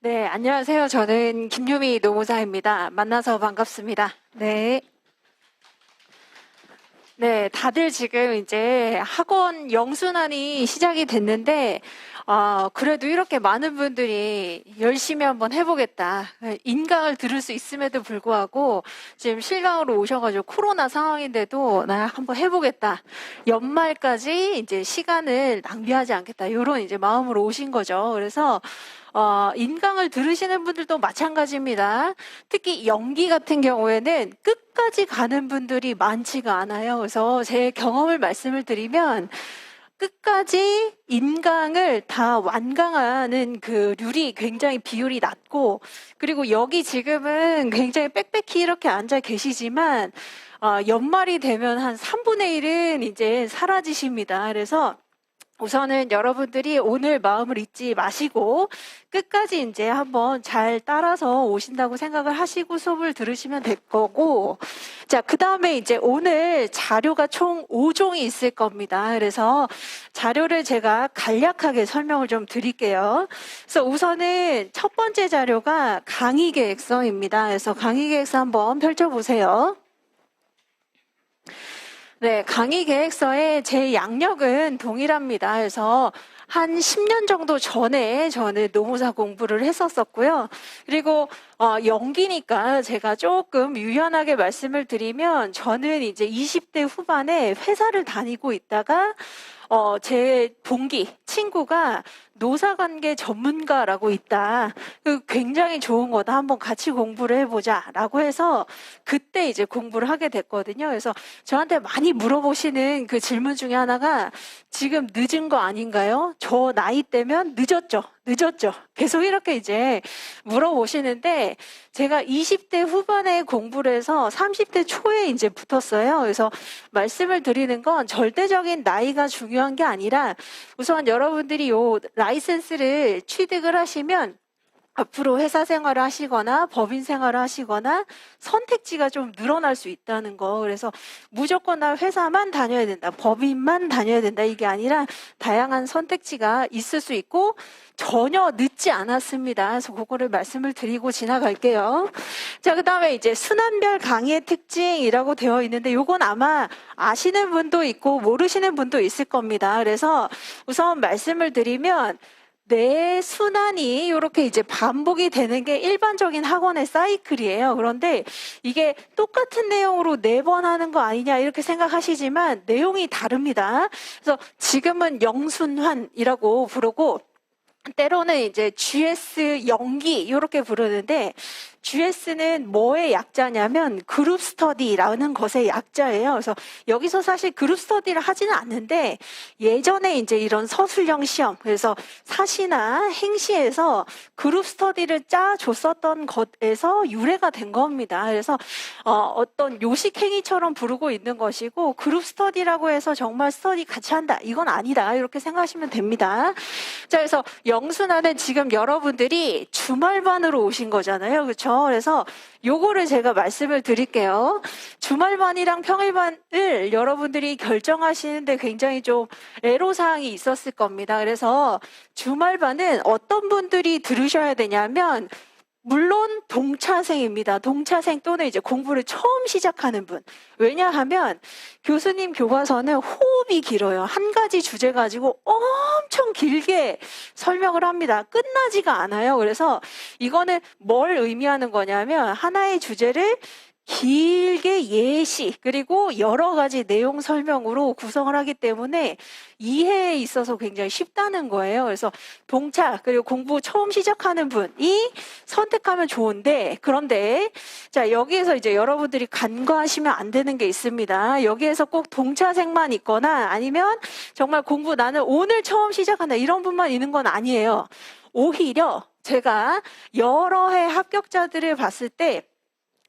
네, 안녕하세요. 저는 김유미 노무사입니다. 만나서 반갑습니다. 네. 네, 다들 지금 이제 학원 영순환이 시작이 됐는데, 그래도 이렇게 많은 분들이 열심히 한번 해보겠다. 인강을 들을 수 있음에도 불구하고 지금 실강으로 오셔가지고 코로나 상황인데도 나 한번 해보겠다. 연말까지 이제 시간을 낭비하지 않겠다. 이런 이제 마음으로 오신 거죠. 그래서 인강을 들으시는 분들도 마찬가지입니다. 특히 연기 같은 경우에는 끝까지 가는 분들이 많지가 않아요. 그래서 제 경험을 말씀을 드리면 끝까지 인강을 다 완강하는 그 률이 굉장히 비율이 낮고, 그리고 여기 지금은 굉장히 빽빽히 이렇게 앉아 계시지만 연말이 되면 한 3분의 1은 이제 사라지십니다. 그래서 우선은 여러분들이 오늘 마음을 잊지 마시고 끝까지 이제 한번 잘 따라서 오신다고 생각을 하시고 수업을 들으시면 될 거고, 자, 그 다음에 이제 오늘 자료가 총 5종이 있을 겁니다. 그래서 자료를 제가 간략하게 설명을 좀 드릴게요. 그래서 우선은 첫 번째 자료가 강의 계획서입니다. 그래서 강의 계획서 한번 펼쳐보세요. 네, 강의 계획서에 제 양력은 동일합니다. 그래서 한 10년 정도 전에 저는 노무사 공부를 했었었고요. 그리고 연기니까 제가 조금 유연하게 말씀을 드리면 저는 이제 20대 후반에 회사를 다니고 있다가 제 동기 친구가 노사관계 전문가라고 있다. 굉장히 좋은 거다. 한번 같이 공부를 해보자. 라고 해서 그때 이제 공부를 하게 됐거든요. 그래서 저한테 많이 물어보시는 그 질문 중에 하나가 지금 늦은 거 아닌가요? 저 나이 때면 늦었죠. 계속 이렇게 이제 물어보시는데 제가 20대 후반에 공부를 해서 30대 초에 이제 붙었어요. 그래서 말씀을 드리는 건 절대적인 나이가 중요한 게 아니라 우선 여러분들이 요 라이센스를 취득을 하시면 앞으로 회사 생활을 하시거나 법인 생활을 하시거나 선택지가 좀 늘어날 수 있다는 거. 그래서 무조건 나 회사만 다녀야 된다, 법인만 다녀야 된다, 이게 아니라 다양한 선택지가 있을 수 있고 전혀 늦지 않았습니다. 그래서 그거를 말씀을 드리고 지나갈게요. 자, 그 다음에 이제 순환별 강의의 특징이라고 되어 있는데 요건 아마 아시는 분도 있고 모르시는 분도 있을 겁니다. 그래서 우선 말씀을 드리면 내 순환이 이렇게 이제 반복이 되는 게 일반적인 학원의 사이클이에요. 그런데 이게 똑같은 내용으로 4번 하는 거 아니냐 이렇게 생각하시지만 내용이 다릅니다. 그래서 지금은 영순환이라고 부르고 때로는 이제 GS 연기 이렇게 부르는데 GS는 뭐의 약자냐면 그룹 스터디라는 것의 약자예요. 그래서 여기서 사실 그룹 스터디를 하지는 않는데 예전에 이제 이런 서술형 시험, 그래서 사시나 행시에서 그룹 스터디를 짜줬었던 것에서 유래가 된 겁니다. 그래서 어떤 요식 행위처럼 부르고 있는 것이고 그룹 스터디라고 해서 정말 스터디 같이 한다, 이건 아니다, 이렇게 생각하시면 됩니다. 자, 그래서 영순환은 지금 여러분들이 주말반으로 오신 거잖아요. 그렇죠? 그래서 요거를 제가 말씀을 드릴게요. 주말반이랑 평일반을 여러분들이 결정하시는데 굉장히 좀 애로사항이 있었을 겁니다. 그래서 주말반은 어떤 분들이 들으셔야 되냐면 물론 동차생입니다. 동차생 또는 이제 공부를 처음 시작하는 분. 왜냐하면 교수님 교과서는 호흡이 길어요. 한 가지 주제 가지고 엄청 길게 설명을 합니다. 끝나지가 않아요. 그래서 이거는 뭘 의미하는 거냐면 하나의 주제를 길게 예시 그리고 여러 가지 내용 설명으로 구성을 하기 때문에 이해에 있어서 굉장히 쉽다는 거예요. 그래서 동차 그리고 공부 처음 시작하는 분이 선택하면 좋은데, 그런데 자, 여기에서 이제 여러분들이 간과하시면 안 되는 게 있습니다. 여기에서 꼭 동차생만 있거나 아니면 정말 공부 나는 오늘 처음 시작한다 이런 분만 있는 건 아니에요. 오히려 제가 여러 해 합격자들을 봤을 때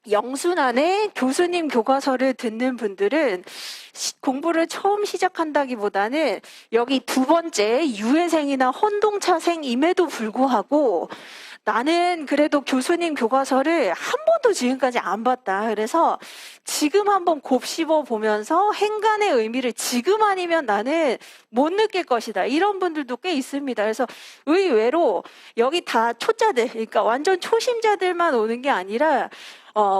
영순환의 교수님 교과서를 듣는 분들은 공부를 처음 시작한다기보다는 여기 두 번째 유해생이나 혼동차생임에도 불구하고 나는 그래도 교수님 교과서를 한 번도 지금까지 안 봤다. 그래서 지금 한번 곱씹어 보면서 행간의 의미를 지금 아니면 나는 못 느낄 것이다. 이런 분들도 꽤 있습니다. 그래서 의외로 여기 다 초짜들, 그러니까 완전 초심자들만 오는 게 아니라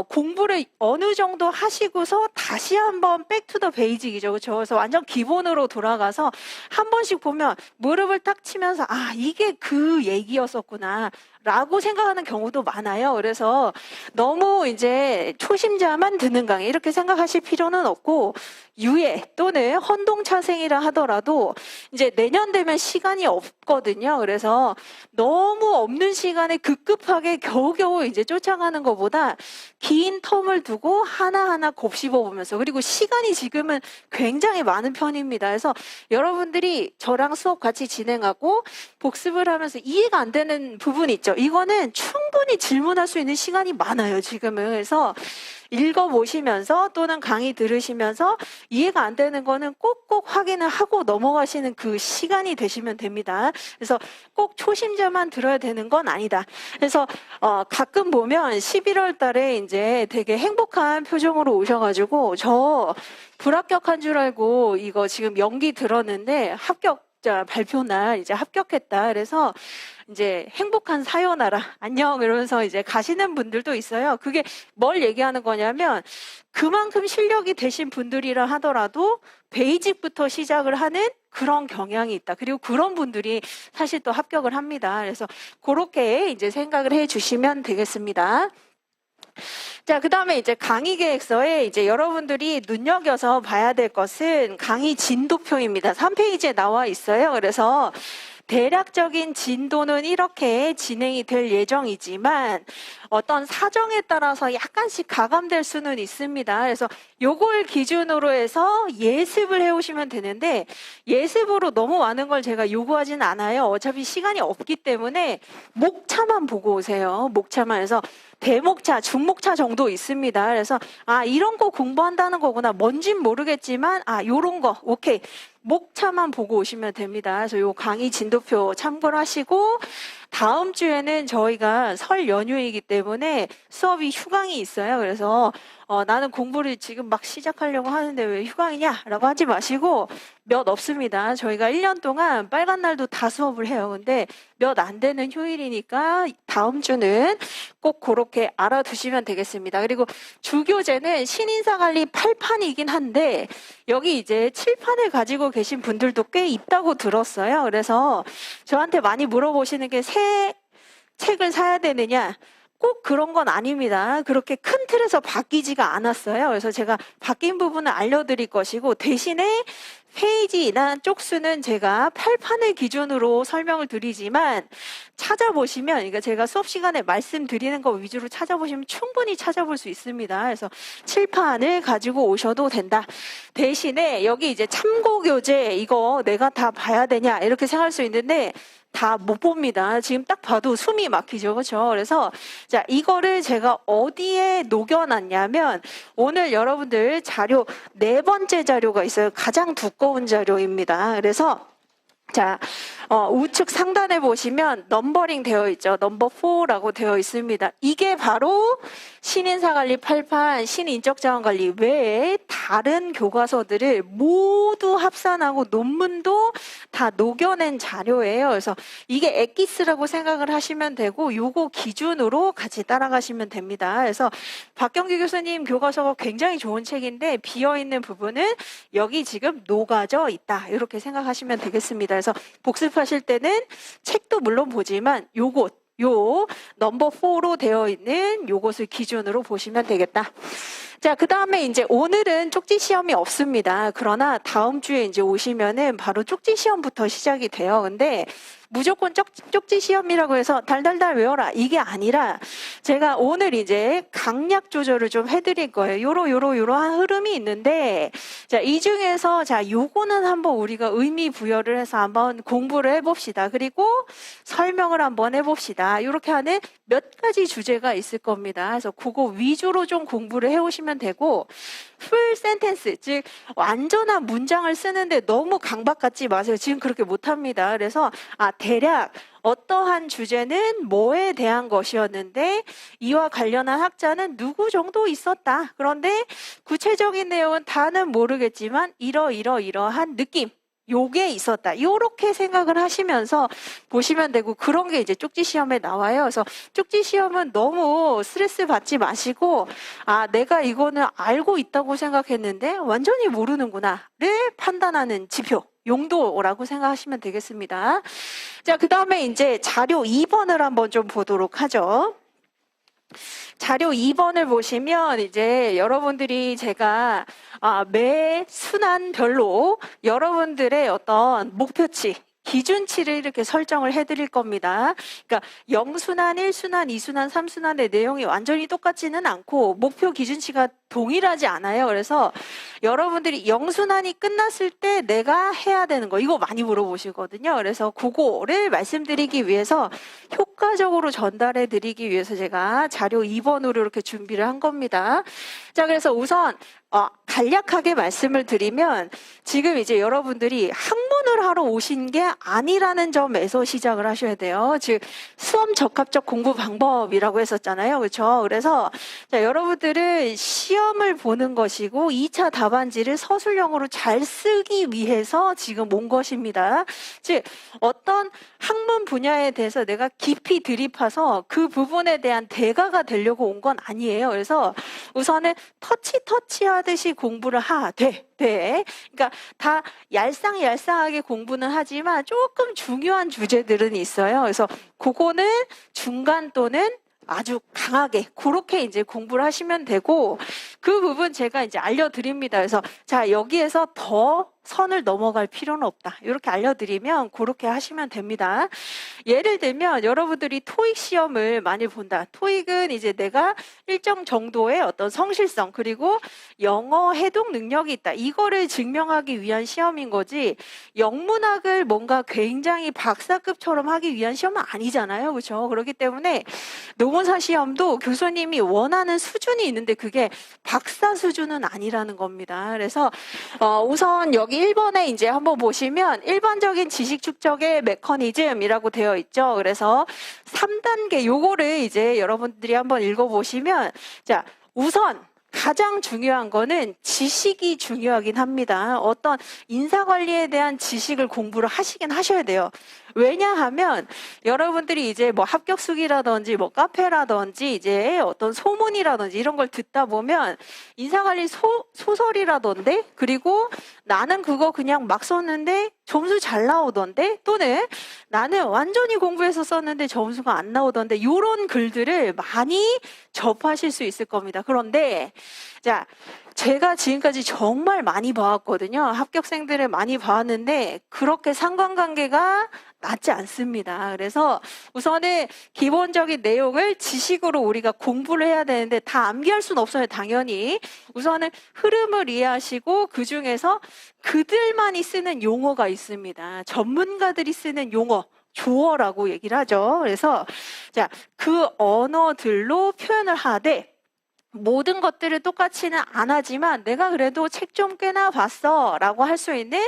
공부를 어느 정도 하시고서 다시 한번 백투더 베이직이죠. 그렇죠? 그래서 완전 기본으로 돌아가서 한 번씩 보면 무릎을 탁 치면서 아, 이게 그 얘기였었구나. 라고 생각하는 경우도 많아요. 그래서 너무 이제 초심자만 듣는 강의 이렇게 생각하실 필요는 없고 유예 또는 헌동차생이라 하더라도 이제 내년 되면 시간이 없거든요. 그래서 너무 없는 시간에 급급하게 겨우겨우 이제 쫓아가는 것보다 긴 텀을 두고 하나하나 곱씹어 보면서 그리고 시간이 지금은 굉장히 많은 편입니다. 그래서 여러분들이 저랑 수업 같이 진행하고 복습을 하면서 이해가 안 되는 부분이 있죠. 이거는 충분히 질문할 수 있는 시간이 많아요, 지금은. 그래서 읽어보시면서 또는 강의 들으시면서 이해가 안 되는 거는 꼭꼭 확인을 하고 넘어가시는 그 시간이 되시면 됩니다. 그래서 꼭 초심자만 들어야 되는 건 아니다. 그래서 가끔 보면 11월 달에 이제 되게 행복한 표정으로 오셔가지고 저 불합격한 줄 알고 이거 지금 연기 들었는데 합격자 발표날 이제 합격했다. 그래서 이제 행복한 사요나라 안녕 이러면서 이제 가시는 분들도 있어요. 그게 뭘 얘기하는 거냐면 그만큼 실력이 되신 분들이라 하더라도 베이직부터 시작을 하는 그런 경향이 있다. 그리고 그런 분들이 사실 또 합격을 합니다. 그래서 그렇게 이제 생각을 해 주시면 되겠습니다. 자, 그 다음에 이제 강의 계획서에 이제 여러분들이 눈여겨서 봐야 될 것은 강의 진도표입니다. 3페이지에 나와 있어요. 그래서 대략적인 진도는 이렇게 진행이 될 예정이지만 어떤 사정에 따라서 약간씩 가감될 수는 있습니다. 그래서 요걸 기준으로 해서 예습을 해오시면 되는데 예습으로 너무 많은 걸 제가 요구하진 않아요. 어차피 시간이 없기 때문에 목차만 보고 오세요. 목차만 해서 대목차, 중목차 정도 있습니다. 그래서 아 이런 거 공부한다는 거구나. 뭔진 모르겠지만 아 요런 거 오케이. 목차만 보고 오시면 됩니다. 그래서 요 강의 진도표 참고를 하시고 다음 주에는 저희가 설 연휴이기 때문에 수업이 휴강이 있어요. 그래서 나는 공부를 지금 막 시작하려고 하는데 왜 휴강이냐? 라고 하지 마시고 몇 없습니다. 저희가 1년 동안 빨간 날도 다 수업을 해요. 근데 몇 안 되는 휴일이니까 다음 주는 꼭 그렇게 알아두시면 되겠습니다. 그리고 주교재는 신인사관리 8판이긴 한데 여기 이제 7판을 가지고 계신 분들도 꽤 있다고 들었어요. 그래서 저한테 많이 물어보시는 게 새 책을 사야 되느냐? 꼭 그런 건 아닙니다. 그렇게 큰 틀에서 바뀌지가 않았어요. 그래서 제가 바뀐 부분을 알려드릴 것이고 대신에 페이지나 쪽수는 제가 8판을 기준으로 설명을 드리지만 찾아보시면 그러니까 제가 수업 시간에 말씀드리는 거 위주로 찾아보시면 충분히 찾아볼 수 있습니다. 그래서 7판을 가지고 오셔도 된다. 대신에 여기 이제 참고교재 이거 내가 다 봐야 되냐 이렇게 생각할 수 있는데 다 못 봅니다. 지금 딱 봐도 숨이 막히죠. 그렇죠? 그래서 자, 이거를 제가 어디에 녹여놨냐면 오늘 여러분들 자료 4번째 자료가 있어요. 가장 두꺼운 자료입니다. 그래서 자, 우측 상단에 보시면 넘버링 되어 있죠. 넘버 4라고 되어 있습니다. 이게 바로 신인사관리 8판, 신인적자원관리 외에 다른 교과서들을 모두 합산하고 논문도 다 녹여낸 자료예요. 그래서 이게 엑기스라고 생각을 하시면 되고 요거 기준으로 같이 따라가시면 됩니다. 그래서 박경규 교수님 교과서가 굉장히 좋은 책인데 비어있는 부분은 여기 지금 녹아져 있다. 이렇게 생각하시면 되겠습니다. 그래서 복습하실 때는 책도 물론 보지만 요것 요 넘버 4로 되어 있는 요것을 기준으로 보시면 되겠다. 자, 그 다음에 이제 오늘은 쪽지 시험이 없습니다. 그러나 다음 주에 이제 오시면은 바로 쪽지 시험부터 시작이 돼요. 근데 무조건 쪽지 시험이라고 해서 달달달 외워라 이게 아니라 제가 오늘 이제 강약 조절을 좀 해드릴 거예요. 요러한 흐름이 있는데 자, 이 중에서 자, 요거는 한번 우리가 의미 부여를 해서 한번 공부를 해봅시다. 그리고 설명을 한번 해봅시다. 이렇게 하는 몇 가지 주제가 있을 겁니다. 그래서 그거 위주로 좀 공부를 해오시면 되고 풀 센텐스 즉 완전한 문장을 쓰는데 너무 강박 갖지 마세요. 지금 그렇게 못합니다. 그래서 대략 어떠한 주제는 뭐에 대한 것이었는데 이와 관련한 학자는 누구 정도 있었다. 그런데 구체적인 내용은 다는 모르겠지만 이러한 느낌. 요게 있었다. 요렇게 생각을 하시면서 보시면 되고, 그런 게 이제 쪽지 시험에 나와요. 그래서 쪽지 시험은 너무 스트레스 받지 마시고, 아, 내가 이거는 알고 있다고 생각했는데 완전히 모르는구나를 판단하는 지표, 용도라고 생각하시면 되겠습니다. 자, 그 다음에 이제 자료 2번을 한번 좀 보도록 하죠. 자료 2번을 보시면 이제 여러분들이 제가 매 순환별로 여러분들의 어떤 목표치, 기준치를 이렇게 설정을 해드릴 겁니다. 그러니까 0순환, 1순환, 2순환, 3순환의 내용이 완전히 똑같지는 않고 목표 기준치가 동일하지 않아요. 그래서 여러분들이 0순환이 끝났을 때 내가 해야 되는 거, 이거 많이 물어보시거든요. 그래서 그거를 말씀드리기 위해서, 효과적으로 전달해 드리기 위해서 제가 자료 2번으로 이렇게 준비를 한 겁니다. 자, 그래서 우선 간략하게 말씀을 드리면, 지금 이제 여러분들이 학문을 하러 오신 게 아니라는 점에서 시작을 하셔야 돼요. 즉 수험 적합적 공부 방법이라고 했었잖아요. 그렇죠? 그래서 자, 여러분들은 시험을 보는 것이고 2차 답안지를 서술형으로 잘 쓰기 위해서 지금 온 것입니다. 즉 어떤 학문 분야에 대해서 내가 깊이 들이파서 그 부분에 대한 대가가 되려고 온 건 아니에요. 그래서 우선은 터치하듯이 공부를 하되, 그러니까 다 얄쌍하게 공부는 하지만 조금 중요한 주제들은 있어요. 그래서 그거는 중간 또는 아주 강하게 그렇게 이제 공부를 하시면 되고, 그 부분 제가 이제 알려드립니다. 그래서 자, 여기에서 더 선을 넘어갈 필요는 없다, 이렇게 알려드리면 그렇게 하시면 됩니다. 예를 들면 여러분들이 토익 시험을 많이 본다. 토익은 이제 내가 일정 정도의 어떤 성실성 그리고 영어 해독 능력이 있다, 이거를 증명하기 위한 시험인 거지, 영문학을 뭔가 굉장히 박사급처럼 하기 위한 시험은 아니잖아요. 그렇죠? 그렇기 때문에 논문사 시험도 교수님이 원하는 수준이 있는데 그게 박사 수준은 아니라는 겁니다. 그래서 우선 여기 1번에 이제 한번 보시면 일반적인 지식 축적의 메커니즘이라고 되어 있죠. 그래서 3단계 요거를 이제 여러분들이 한번 읽어보시면, 자, 우선 가장 중요한 거는 지식이 중요하긴 합니다. 어떤 인사관리에 대한 지식을 공부를 하시긴 하셔야 돼요. 왜냐하면 여러분들이 이제 뭐 합격수기라든지 뭐 카페라든지 이제 어떤 소문이라든지 이런 걸 듣다 보면 인사관리 소설이라던데, 그리고 나는 그거 그냥 막 썼는데 점수 잘 나오던데, 또는 나는 완전히 공부해서 썼는데 점수가 안 나오던데, 이런 글들을 많이 접하실 수 있을 겁니다. 그런데 자, 제가 지금까지 정말 많이 봐왔거든요. 합격생들을 많이 봐왔는데 그렇게 상관관계가 맞지 않습니다. 그래서 우선은 기본적인 내용을 지식으로 우리가 공부를 해야 되는데 다 암기할 수는 없어요. 당연히 우선은 흐름을 이해하시고, 그 중에서 그들만이 쓰는 용어가 있습니다. 전문가들이 쓰는 용어, 조어라고 얘기를 하죠. 그래서 자, 그 언어들로 표현을 하되, 모든 것들을 똑같이는 안 하지만 내가 그래도 책 좀 꽤나 봤어 라고 할 수 있는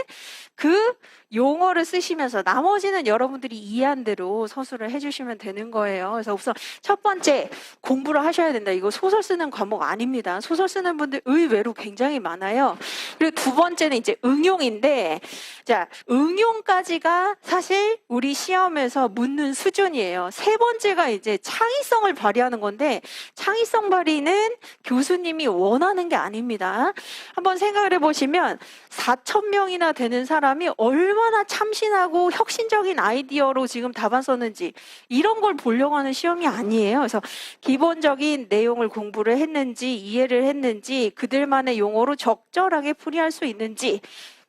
그 용어를 쓰시면서 나머지는 여러분들이 이해한 대로 서술을 해주시면 되는 거예요. 그래서 우선 첫 번째, 공부를 하셔야 된다. 이거 소설 쓰는 과목 아닙니다. 소설 쓰는 분들 의외로 굉장히 많아요. 그리고 두 번째는 이제 응용인데, 자, 응용까지가 사실 우리 시험에서 묻는 수준이에요. 세 번째가 이제 창의성을 발휘하는 건데, 창의성 발휘는 교수님이 원하는 게 아닙니다. 한번 생각을 해보시면 4,000명이나 되는 사람이 얼마나 참신하고 혁신적인 아이디어로 지금 답안 썼는지, 이런 걸 보려고 하는 시험이 아니에요. 그래서 기본적인 내용을 공부를 했는지, 이해를 했는지, 그들만의 용어로 적절하게 풀이할 수 있는지,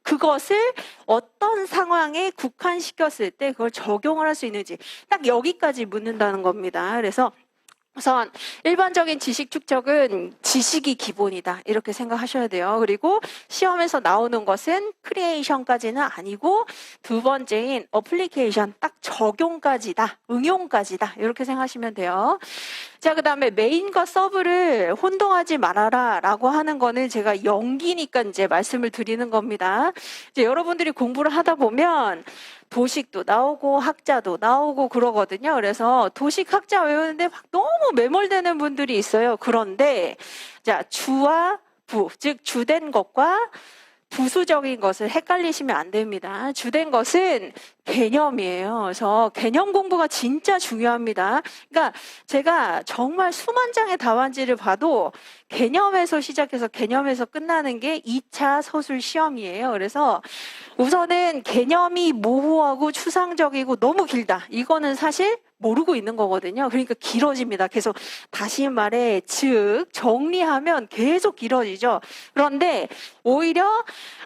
그것을 어떤 상황에 국한시켰을 때 그걸 적용을 할 수 있는지, 딱 여기까지 묻는다는 겁니다. 그래서 우선 일반적인 지식 축적은 지식이 기본이다, 이렇게 생각하셔야 돼요. 그리고 시험에서 나오는 것은 크리에이션까지는 아니고, 두 번째인 어플리케이션, 딱 적용까지다, 응용까지다, 이렇게 생각하시면 돼요. 자, 그 다음에 메인과 서브를 혼동하지 말아라 라고 하는 거는 제가 연기니까 이제 말씀을 드리는 겁니다. 이제 여러분들이 공부를 하다 보면 도식도 나오고 학자도 나오고 그러거든요. 그래서 도식 학자 외우는데 막 너무 매몰되는 분들이 있어요. 그런데 자, 주와 부, 즉 주된 것과 부수적인 것을 헷갈리시면 안 됩니다. 주된 것은 개념이에요. 그래서 개념 공부가 진짜 중요합니다. 그러니까 제가 정말 수만 장의 답안지를 봐도 개념에서 시작해서 개념에서 끝나는 게 2차 서술 시험이에요. 그래서 우선은 개념이 모호하고 추상적이고 너무 길다. 이거는 사실 모르고 있는 거거든요. 그러니까 길어집니다. 계속 다시 말해, 즉 정리하면 계속 길어지죠. 그런데 오히려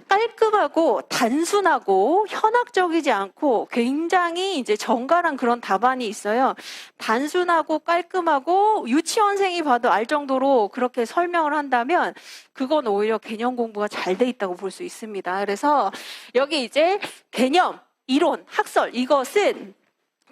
깔끔하고 단순하고 현학적이지 않고 굉장히 이제 정갈한 그런 답안이 있어요. 단순하고 깔끔하고 유치원생이 봐도 알 정도로 그렇게 설명을 한다면 그건 오히려 개념 공부가 잘 돼 있다고 볼 수 있습니다. 그래서 여기 이제 개념, 이론, 학설 이것은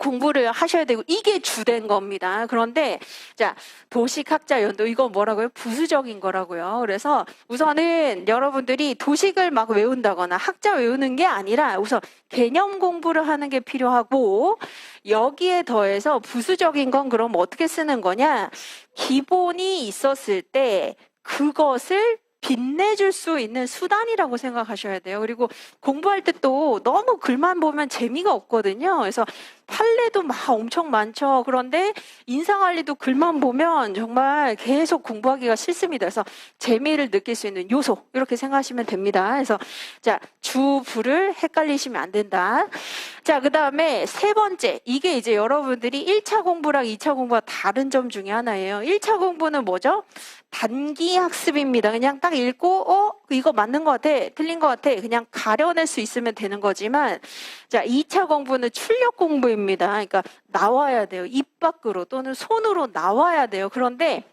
공부를 하셔야 되고 이게 주된 겁니다. 그런데 자, 도식학자 연도 이거 뭐라고요? 부수적인 거라고요. 그래서 우선은 여러분들이 도식을 막 외운다거나 학자 외우는 게 아니라 우선 개념 공부를 하는 게 필요하고 여기에 더해서 부수적인 건 그럼 어떻게 쓰는 거냐? 기본이 있었을 때 그것을 빛내줄 수 있는 수단이라고 생각하셔야 돼요. 그리고 공부할 때 또 너무 글만 보면 재미가 없거든요. 그래서 판례도 막 엄청 많죠. 그런데 인사관리도 글만 보면 정말 계속 공부하기가 싫습니다. 그래서 재미를 느낄 수 있는 요소 이렇게 생각하시면 됩니다. 그래서 자, 주, 부를 헷갈리시면 안 된다. 자, 그 다음에 세 번째, 이게 이제 여러분들이 1차 공부랑 2차 공부가 다른 점 중에 하나예요. 1차 공부는 뭐죠? 단기 학습입니다. 그냥 딱 읽고 이거 맞는 것 같아, 틀린 것 같아, 그냥 가려낼 수 있으면 되는 거지만 자, 2차 공부는 출력 공부입니다. 그러니까 나와야 돼요. 입 밖으로 또는 손으로 나와야 돼요. 그런데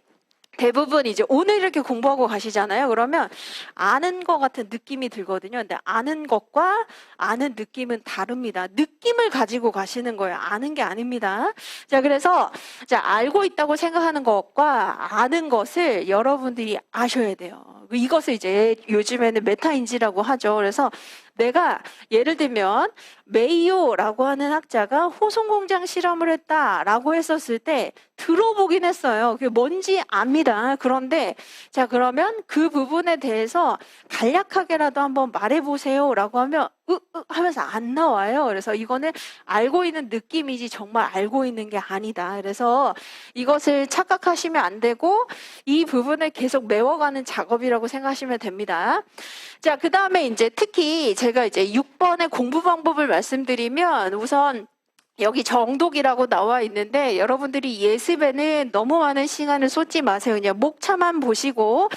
대부분 이제 오늘 이렇게 공부하고 가시잖아요. 그러면 아는 것 같은 느낌이 들거든요. 근데 아는 것과 아는 느낌은 다릅니다. 느낌을 가지고 가시는 거예요. 아는 게 아닙니다. 자, 그래서 자, 알고 있다고 생각하는 것과 아는 것을 여러분들이 아셔야 돼요. 이것을 이제 요즘에는 메타인지라고 하죠. 그래서 내가 예를 들면 메이오라고 하는 학자가 호송공장 실험을 했다라고 했었을 때 들어보긴 했어요. 그게 뭔지 압니다. 그런데 자, 그러면 그 부분에 대해서 간략하게라도 한번 말해보세요라고 하면 하면서 안 나와요. 그래서 이거는 알고 있는 느낌이지 정말 알고 있는 게 아니다. 그래서 이것을 착각하시면 안 되고 이 부분을 계속 메워가는 작업이라고 생각하시면 됩니다. 자, 그 다음에 이제 특히 제가 이제 6번의 공부 방법을 말씀드리면 우선 여기 정독이라고 나와 있는데 여러분들이 예습에는 너무 많은 시간을 쏟지 마세요. 그냥 목차만 보시고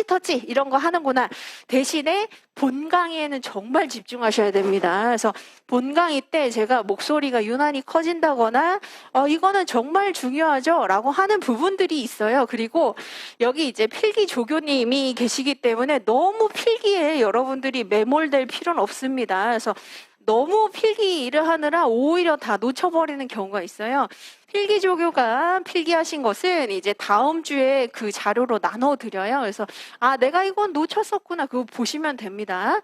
터치 이런 거 하는구나. 대신에 본 강의에는 정말 집중하셔야 됩니다. 그래서 본 강의 때 제가 목소리가 유난히 커진다거나 이거는 정말 중요하죠 라고 하는 부분들이 있어요. 그리고 여기 이제 필기 조교님이 계시기 때문에 너무 필기에 여러분들이 매몰될 필요는 없습니다. 그래서 너무 필기 일을 하느라 오히려 다 놓쳐버리는 경우가 있어요. 필기 조교가 필기하신 것은 이제 다음 주에 그 자료로 나눠드려요. 그래서 내가 이건 놓쳤었구나. 그거 보시면 됩니다.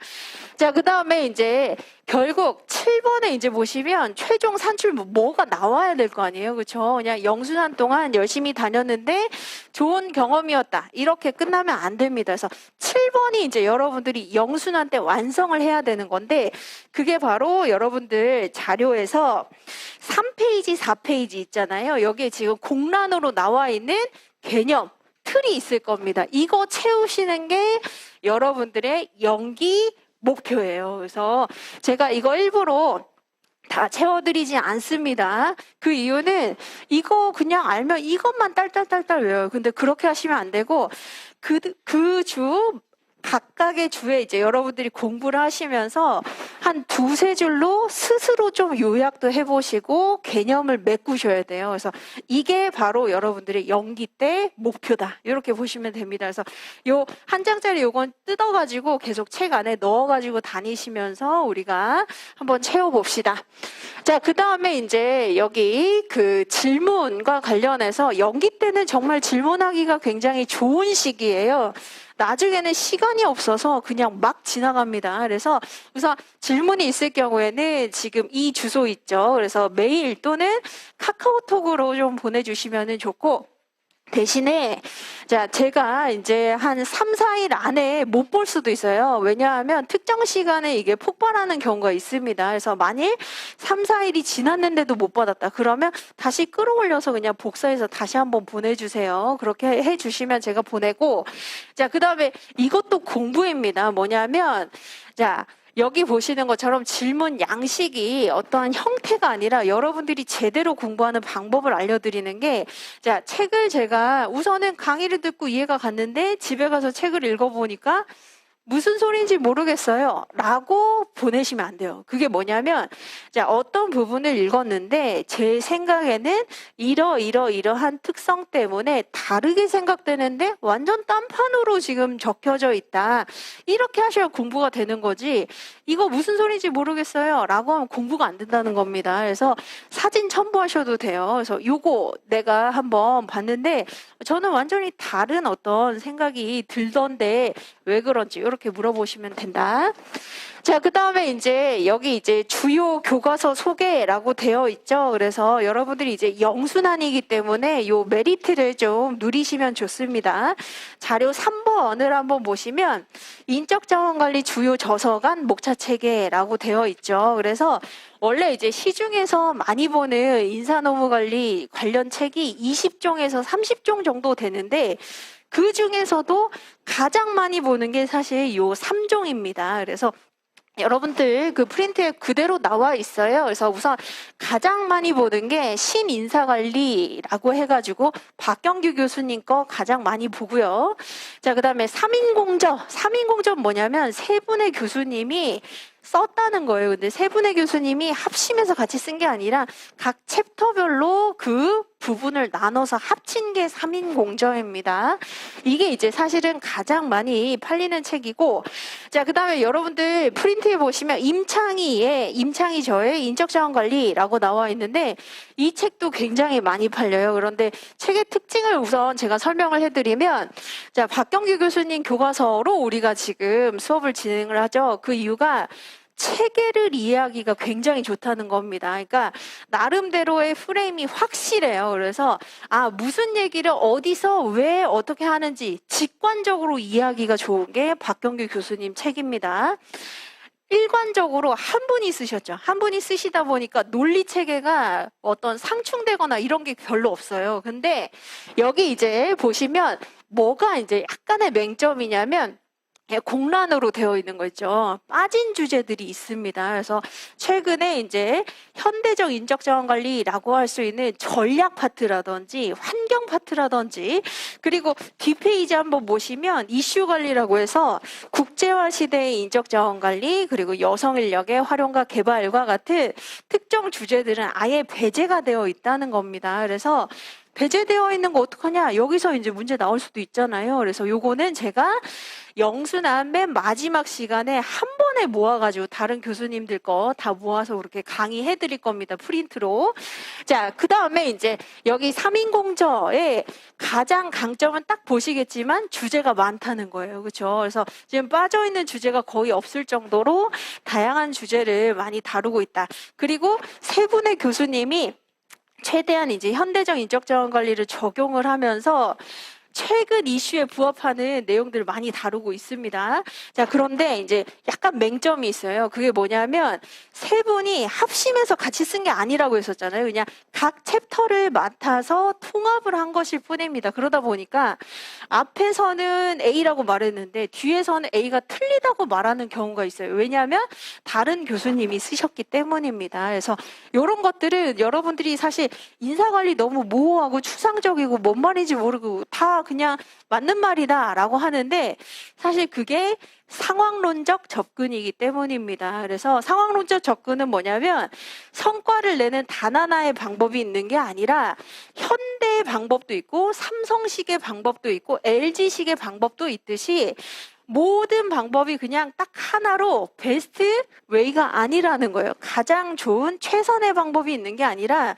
자, 그 다음에 이제 결국 7번에 이제 보시면 최종 산출 뭐가 나와야 될 거 아니에요. 그렇죠? 그냥 영순환 동안 열심히 다녔는데 좋은 경험이었다. 이렇게 끝나면 안 됩니다. 그래서 7번이 이제 여러분들이 영순환 때 완성을 해야 되는 건데 그게 바로 여러분들 자료에서 3페이지, 4페이지 있잖아요. 여기에 지금 공란으로 나와 있는 개념, 틀이 있을 겁니다. 이거 채우시는 게 여러분들의 연기 목표예요. 그래서 제가 이거 일부러 다 채워드리지 않습니다. 그 이유는 이거 그냥 알면 이것만 딸딸딸딸 외워요. 근데 그렇게 하시면 안 되고 그 주 각각의 주에 이제 여러분들이 공부를 하시면서 한 두세 줄로 스스로 좀 요약도 해보시고 개념을 메꾸셔야 돼요. 그래서 이게 바로 여러분들의 연기 때 목표다. 이렇게 보시면 됩니다. 그래서 요 한 장짜리 요건 뜯어가지고 계속 책 안에 넣어가지고 다니시면서 우리가 한번 채워봅시다. 자, 그 다음에 이제 여기 그 질문과 관련해서 연기 때는 정말 질문하기가 굉장히 좋은 시기예요. 나중에는 시간이 없어서 그냥 막 지나갑니다. 그래서 우선 질문이 있을 경우에는 지금 이 주소 있죠. 그래서 메일 또는 카카오톡으로 좀 보내주시면 좋고, 대신에 제가 이제 한 3, 4일 안에 못 볼 수도 있어요. 왜냐하면 특정 시간에 이게 폭발하는 경우가 있습니다. 그래서 만일 3, 4일이 지났는데도 못 받았다. 그러면 다시 끌어올려서 그냥 복사해서 다시 한번 보내주세요. 그렇게 해주시면 제가 보내고, 그 다음에 이것도 공부입니다. 뭐냐면, 여기 보시는 것처럼 질문 양식이 어떠한 형태가 아니라 여러분들이 제대로 공부하는 방법을 알려드리는 게, 책을 제가 우선은 강의를 듣고 이해가 갔는데 집에 가서 책을 읽어보니까 무슨 소리인지 모르겠어요 라고 보내시면 안 돼요. 그게 뭐냐면, 어떤 부분을 읽었는데 제 생각에는 이러한 특성 때문에 다르게 생각되는데 완전 딴판으로 지금 적혀져 있다. 이렇게 하셔야 공부가 되는 거지, 이거 무슨 소리인지 모르겠어요 라고 하면 공부가 안 된다는 겁니다. 그래서 사진 첨부하셔도 돼요. 그래서 요거 내가 한번 봤는데 저는 완전히 다른 어떤 생각이 들던데 왜 그런지 이렇게 물어보시면 된다. 그 다음에 이제 여기 이제 주요 교과서 소개라고 되어 있죠. 그래서 여러분들이 이제 영순환이기 때문에 요 메리트를 좀 누리시면 좋습니다. 자료 3번을 한번 보시면 인적자원관리 주요 저서관 목차체계라고 되어 있죠. 그래서 원래 이제 시중에서 많이 보는 인사노무관리 관련 책이 20종에서 30종 정도 되는데 그 중에서도 가장 많이 보는 게 사실 요 3종입니다. 그래서 여러분들 그 프린트에 그대로 나와 있어요. 그래서 우선 가장 많이 보는 게 신인사관리라고 해가지고 박경규 교수님 거 가장 많이 보고요. 그 다음에 3인공전 뭐냐면 세 분의 교수님이 썼다는 거예요. 근데 세 분의 교수님이 합심해서 같이 쓴 게 아니라 각 챕터별로 그 부분을 나눠서 합친 게 3인공저입니다. 이게 이제 사실은 가장 많이 팔리는 책이고, 그 다음에 여러분들 프린트에 보시면 임창희 저의 인적자원관리라고 나와 있는데 이 책도 굉장히 많이 팔려요. 그런데 책의 특징을 우선 제가 설명을 해드리면, 박경규 교수님 교과서로 우리가 지금 수업을 진행을 하죠. 그 이유가 체계를 이해하기가 굉장히 좋다는 겁니다. 그러니까 나름대로의 프레임이 확실해요. 그래서 무슨 얘기를 어디서 왜 어떻게 하는지 직관적으로 이해하기가 좋은 게 박경규 교수님 책입니다. 일관적으로 한 분이 쓰셨죠. 한 분이 쓰시다 보니까 논리 체계가 어떤 상충되거나 이런 게 별로 없어요. 근데 여기 이제 보시면 뭐가 이제 약간의 맹점이냐면 공란으로 되어 있는 거 있죠. 빠진 주제들이 있습니다. 그래서 최근에 이제 현대적 인적자원관리라고 할 수 있는 전략 파트라든지 환경 파트라든지, 그리고 뒷페이지 한번 보시면 이슈 관리라고 해서 국제화 시대의 인적자원관리, 그리고 여성인력의 활용과 개발과 같은 특정 주제들은 아예 배제가 되어 있다는 겁니다. 그래서 배제되어 있는 거 어떡하냐? 여기서 이제 문제 나올 수도 있잖아요. 그래서 요거는 제가 영순환 맨 마지막 시간에 한 번에 모아가지고 다른 교수님들 거 다 모아서 그렇게 강의해 드릴 겁니다. 프린트로. 그 다음에 이제 여기 3인공저의 가장 강점은 딱 보시겠지만 주제가 많다는 거예요. 그렇죠? 그래서 지금 빠져있는 주제가 거의 없을 정도로 다양한 주제를 많이 다루고 있다. 그리고 세 분의 교수님이 최대한 이제 현대적 인적자원관리를 적용을 하면서 최근 이슈에 부합하는 내용들을 많이 다루고 있습니다. 그런데 이제 약간 맹점이 있어요. 그게 뭐냐면 세 분이 합심해서 같이 쓴 게 아니라고 했었잖아요. 그냥 각 챕터를 맡아서 통합을 한 것일 뿐입니다. 그러다 보니까 앞에서는 A라고 말했는데 뒤에서는 A가 틀리다고 말하는 경우가 있어요. 왜냐하면 다른 교수님이 쓰셨기 때문입니다. 그래서 이런 것들은 여러분들이 사실 인사관리 너무 모호하고 추상적이고 뭔 말인지 모르고 다 그냥 맞는 말이다 라고 하는데 사실 그게 상황론적 접근이기 때문입니다. 그래서 상황론적 접근은 뭐냐면 성과를 내는 단 하나의 방법이 있는 게 아니라 현대의 방법도 있고 삼성식의 방법도 있고 LG식의 방법도 있듯이 모든 방법이 그냥 딱 하나로 베스트 웨이가 아니라는 거예요. 가장 좋은 최선의 방법이 있는 게 아니라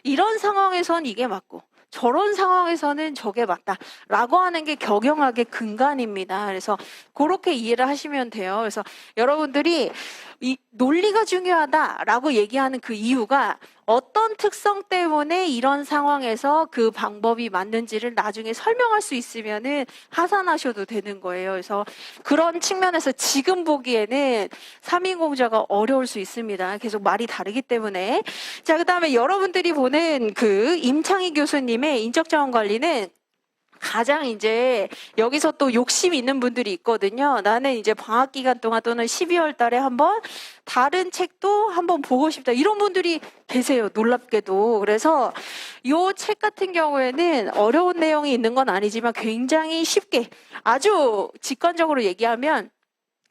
이런 상황에선 이게 맞고 저런 상황에서는 저게 맞다라고 하는 게 격영하게 근간입니다. 그래서 그렇게 이해를 하시면 돼요. 그래서 여러분들이 이 논리가 중요하다라고 얘기하는 그 이유가 어떤 특성 때문에 이런 상황에서 그 방법이 맞는지를 나중에 설명할 수 있으면은 하산하셔도 되는 거예요. 그래서 그런 측면에서 지금 보기에는 삼인공자가 어려울 수 있습니다. 계속 말이 다르기 때문에. 자, 그다음에 여러분들이 보는 그 임창희 교수님의 인적자원 관리는 가장 이제 여기서 또 욕심 있는 분들이 있거든요. 나는 이제 방학 기간 동안 또는 12월 달에 한번 다른 책도 한번 보고 싶다. 이런 분들이 계세요. 놀랍게도. 그래서 이 책 같은 경우에는 어려운 내용이 있는 건 아니지만 굉장히 쉽게 아주 직관적으로 얘기하면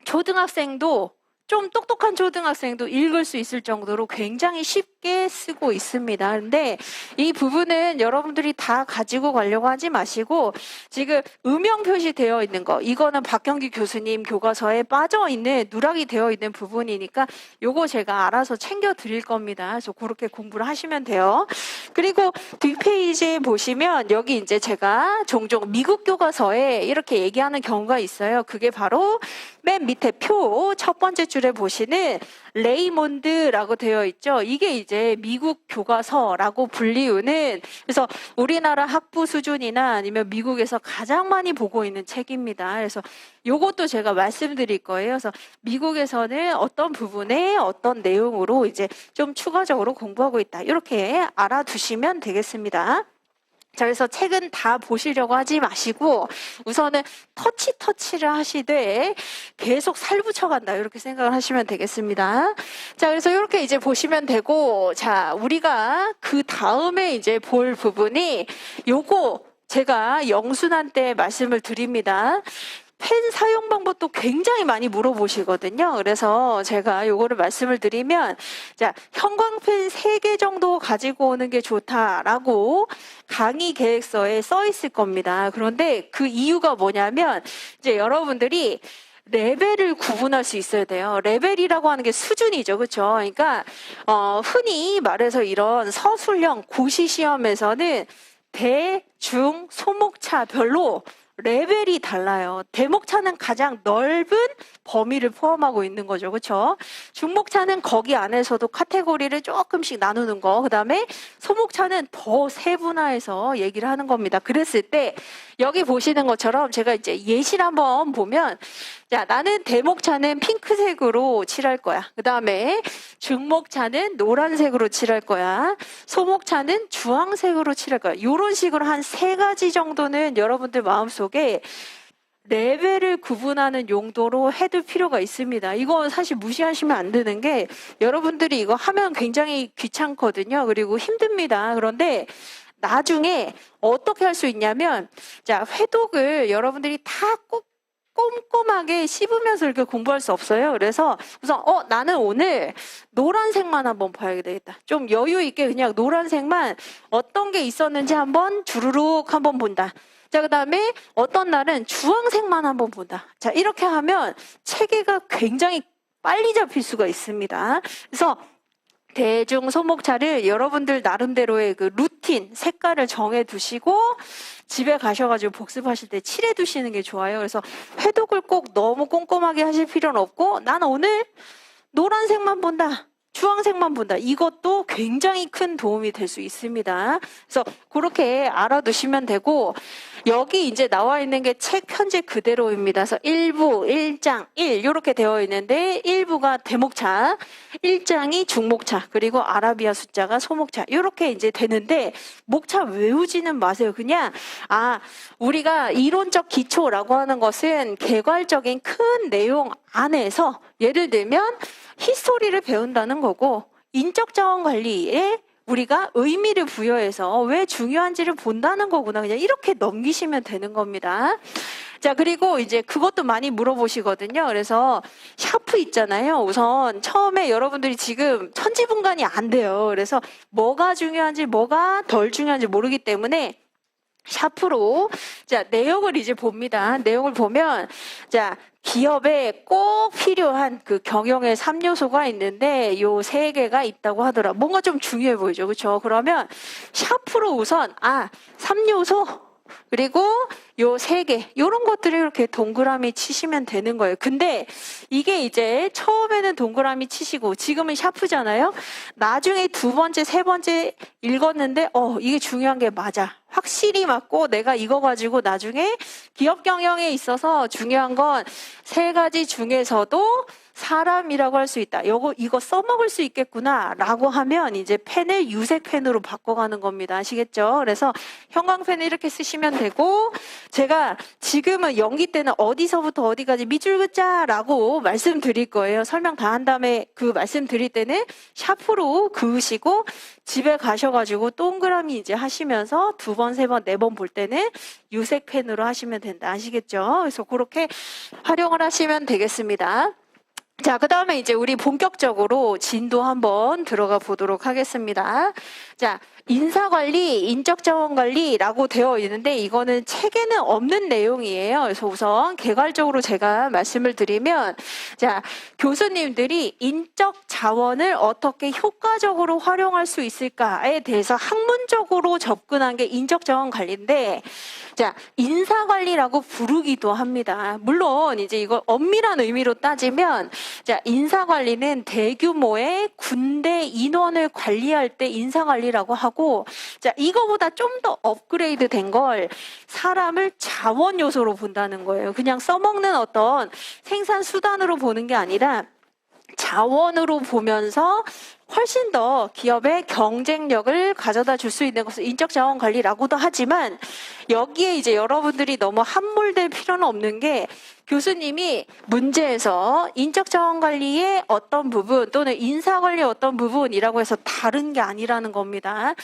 초등학생도 좀 똑똑한 초등학생도 읽을 수 있을 정도로 굉장히 쉽게 쓰고 있습니다. 근데 이 부분은 여러분들이 다 가지고 가려고 하지 마시고 지금 음영 표시되어 있는 거 이거는 박경기 교수님 교과서에 빠져있는 누락이 되어 있는 부분이니까 요거 제가 알아서 챙겨 드릴 겁니다. 그래서 그렇게 공부를 하시면 돼요. 그리고 뒷페이지에 보시면 여기 이제 제가 종종 미국 교과서에 이렇게 얘기하는 경우가 있어요. 그게 바로 맨 밑에 표 첫 번째 줄에 보시는 레이몬드라고 되어 있죠. 이게 이제 미국 교과서라고 불리우는 그래서 우리나라 학부 수준이나 아니면 미국에서 가장 많이 보고 있는 책입니다. 그래서 요것도 제가 말씀드릴 거예요. 그래서 미국에서는 어떤 부분에 어떤 내용으로 이제 좀 추가적으로 공부하고 있다. 이렇게 알아두시면 되겠습니다. 자, 그래서 책은 다 보시려고 하지 마시고 우선은 터치를 하시되 계속 살붙여간다 이렇게 생각을 하시면 되겠습니다. 자, 그래서 이렇게 이제 보시면 되고 자, 우리가 그 다음에 이제 볼 부분이 요거 제가 영순한테 말씀을 드립니다. 펜 사용 방법도 굉장히 많이 물어보시거든요. 그래서 제가 요거를 말씀을 드리면 자, 형광펜 3개 정도 가지고 오는 게 좋다라고 강의 계획서에 써 있을 겁니다. 그런데 그 이유가 뭐냐면 이제 여러분들이 레벨을 구분할 수 있어야 돼요. 레벨이라고 하는 게 수준이죠. 그렇죠? 그러니까 흔히 말해서 이런 서술형 고시 시험에서는 대, 중, 소목차별로 레벨이 달라요. 대목차는 가장 넓은 범위를 포함하고 있는 거죠. 그렇죠? 중목차는 거기 안에서도 카테고리를 조금씩 나누는 거. 그다음에 소목차는 더 세분화해서 얘기를 하는 겁니다. 그랬을 때 여기 보시는 것처럼 제가 이제 예시를 한번 보면 자, 나는 대목차는 핑크색으로 칠할 거야. 그다음에 중목차는 노란색으로 칠할 거야. 소목차는 주황색으로 칠할 거야. 이런 식으로 한 3가지 정도는 여러분들 마음속에 레벨을 구분하는 용도로 해둘 필요가 있습니다. 이건 사실 무시하시면 안 되는 게 여러분들이 이거 하면 굉장히 귀찮거든요. 그리고 힘듭니다. 그런데 나중에 어떻게 할 수 있냐면 자, 회독을 여러분들이 다 꼭 꼼꼼하게 씹으면서 이렇게 공부할 수 없어요. 그래서 우선 나는 오늘 노란색만 한번 봐야 되겠다. 좀 여유 있게 그냥 노란색만 어떤 게 있었는지 한번 주르륵 한번 본다. 자, 그다음에 어떤 날은 주황색만 한번 본다. 자, 이렇게 하면 체계가 굉장히 빨리 잡힐 수가 있습니다. 그래서 대중 소목차를 여러분들 나름대로의 그 루틴, 색깔을 정해 두시고 집에 가셔가지고 복습하실 때 칠해 두시는 게 좋아요. 그래서 회독을 꼭 너무 꼼꼼하게 하실 필요는 없고 나는 오늘 노란색만 본다. 주황색만 본다. 이것도 굉장히 큰 도움이 될 수 있습니다. 그래서 그렇게 알아두시면 되고 여기 이제 나와 있는 게 책 편제 그대로입니다. 그래서 1부, 1장, 1 이렇게 되어 있는데 1부가 대목차, 1장이 중목차, 그리고 아라비아 숫자가 소목차 이렇게 이제 되는데 목차 외우지는 마세요. 그냥 우리가 이론적 기초라고 하는 것은 개괄적인 큰 내용 안에서 예를 들면 히스토리를 배운다는 거고 인적 자원 관리에 우리가 의미를 부여해서 왜 중요한지를 본다는 거구나. 그냥 이렇게 넘기시면 되는 겁니다. 자, 그리고 이제 그것도 많이 물어보시거든요. 그래서 샤프 있잖아요. 우선 처음에 여러분들이 지금 천지분간이 안 돼요. 그래서 뭐가 중요한지 뭐가 덜 중요한지 모르기 때문에 샤프로. 자, 내용을 이제 봅니다. 내용을 보면, 자, 기업에 꼭 필요한 그 경영의 3요소가 있는데, 요 3개가 있다고 하더라. 뭔가 좀 중요해 보이죠. 그렇죠? 그러면, 샤프로 우선, 3요소, 그리고 요 3개, 요런 것들을 이렇게 동그라미 치시면 되는 거예요. 근데 이게 이제 처음에는 동그라미 치시고 지금은 샤프잖아요. 나중에 2번째, 3번째 읽었는데 이게 중요한 게 맞아. 확실히 맞고 내가 이거 가지고 나중에 기업 경영에 있어서 중요한 건 3가지 중에서도 사람이라고 할 수 있다. 이거 써먹을 수 있겠구나 라고 하면 이제 펜을 유색 펜으로 바꿔가는 겁니다. 아시겠죠? 그래서 형광펜을 이렇게 쓰시면 되고, 제가 지금은 연기 때는 어디서부터 어디까지 밑줄 긋자라고 말씀드릴 거예요. 설명 다 한 다음에 그 말씀드릴 때는 샤프로 그으시고 집에 가셔가지고 동그라미 이제 하시면서 2번, 3번, 4번 볼 때는 유색 펜으로 하시면 된다. 아시겠죠? 그래서 그렇게 활용을 하시면 되겠습니다. 자, 그 다음에 이제 우리 본격적으로 진도 한번 들어가 보도록 하겠습니다. 자, 인사관리, 인적자원관리라고 되어 있는데 이거는 책에는 없는 내용이에요. 그래서 우선 개괄적으로 제가 말씀을 드리면, 자, 교수님들이 인적자원을 어떻게 효과적으로 활용할 수 있을까에 대해서 학문적으로 접근한 게 인적자원관리인데, 자, 인사관리라고 부르기도 합니다. 물론 이제 이거 엄밀한 의미로 따지면, 자, 인사관리는 대규모의 군대 인원을 관리할 때 인사관리라고 하고, 자, 이거보다 좀 더 업그레이드 된 걸 사람을 자원 요소로 본다는 거예요. 그냥 써먹는 어떤 생산 수단으로 보는 게 아니라 자원으로 보면서 훨씬 더 기업의 경쟁력을 가져다 줄 수 있는 것을 인적자원 관리라고도 하지만, 여기에 이제 여러분들이 너무 함몰될 필요는 없는 게, 교수님이 문제에서 인적자원 관리의 어떤 부분 또는 인사관리의 어떤 부분이라고 해서 다른 게 아니라는 겁니다.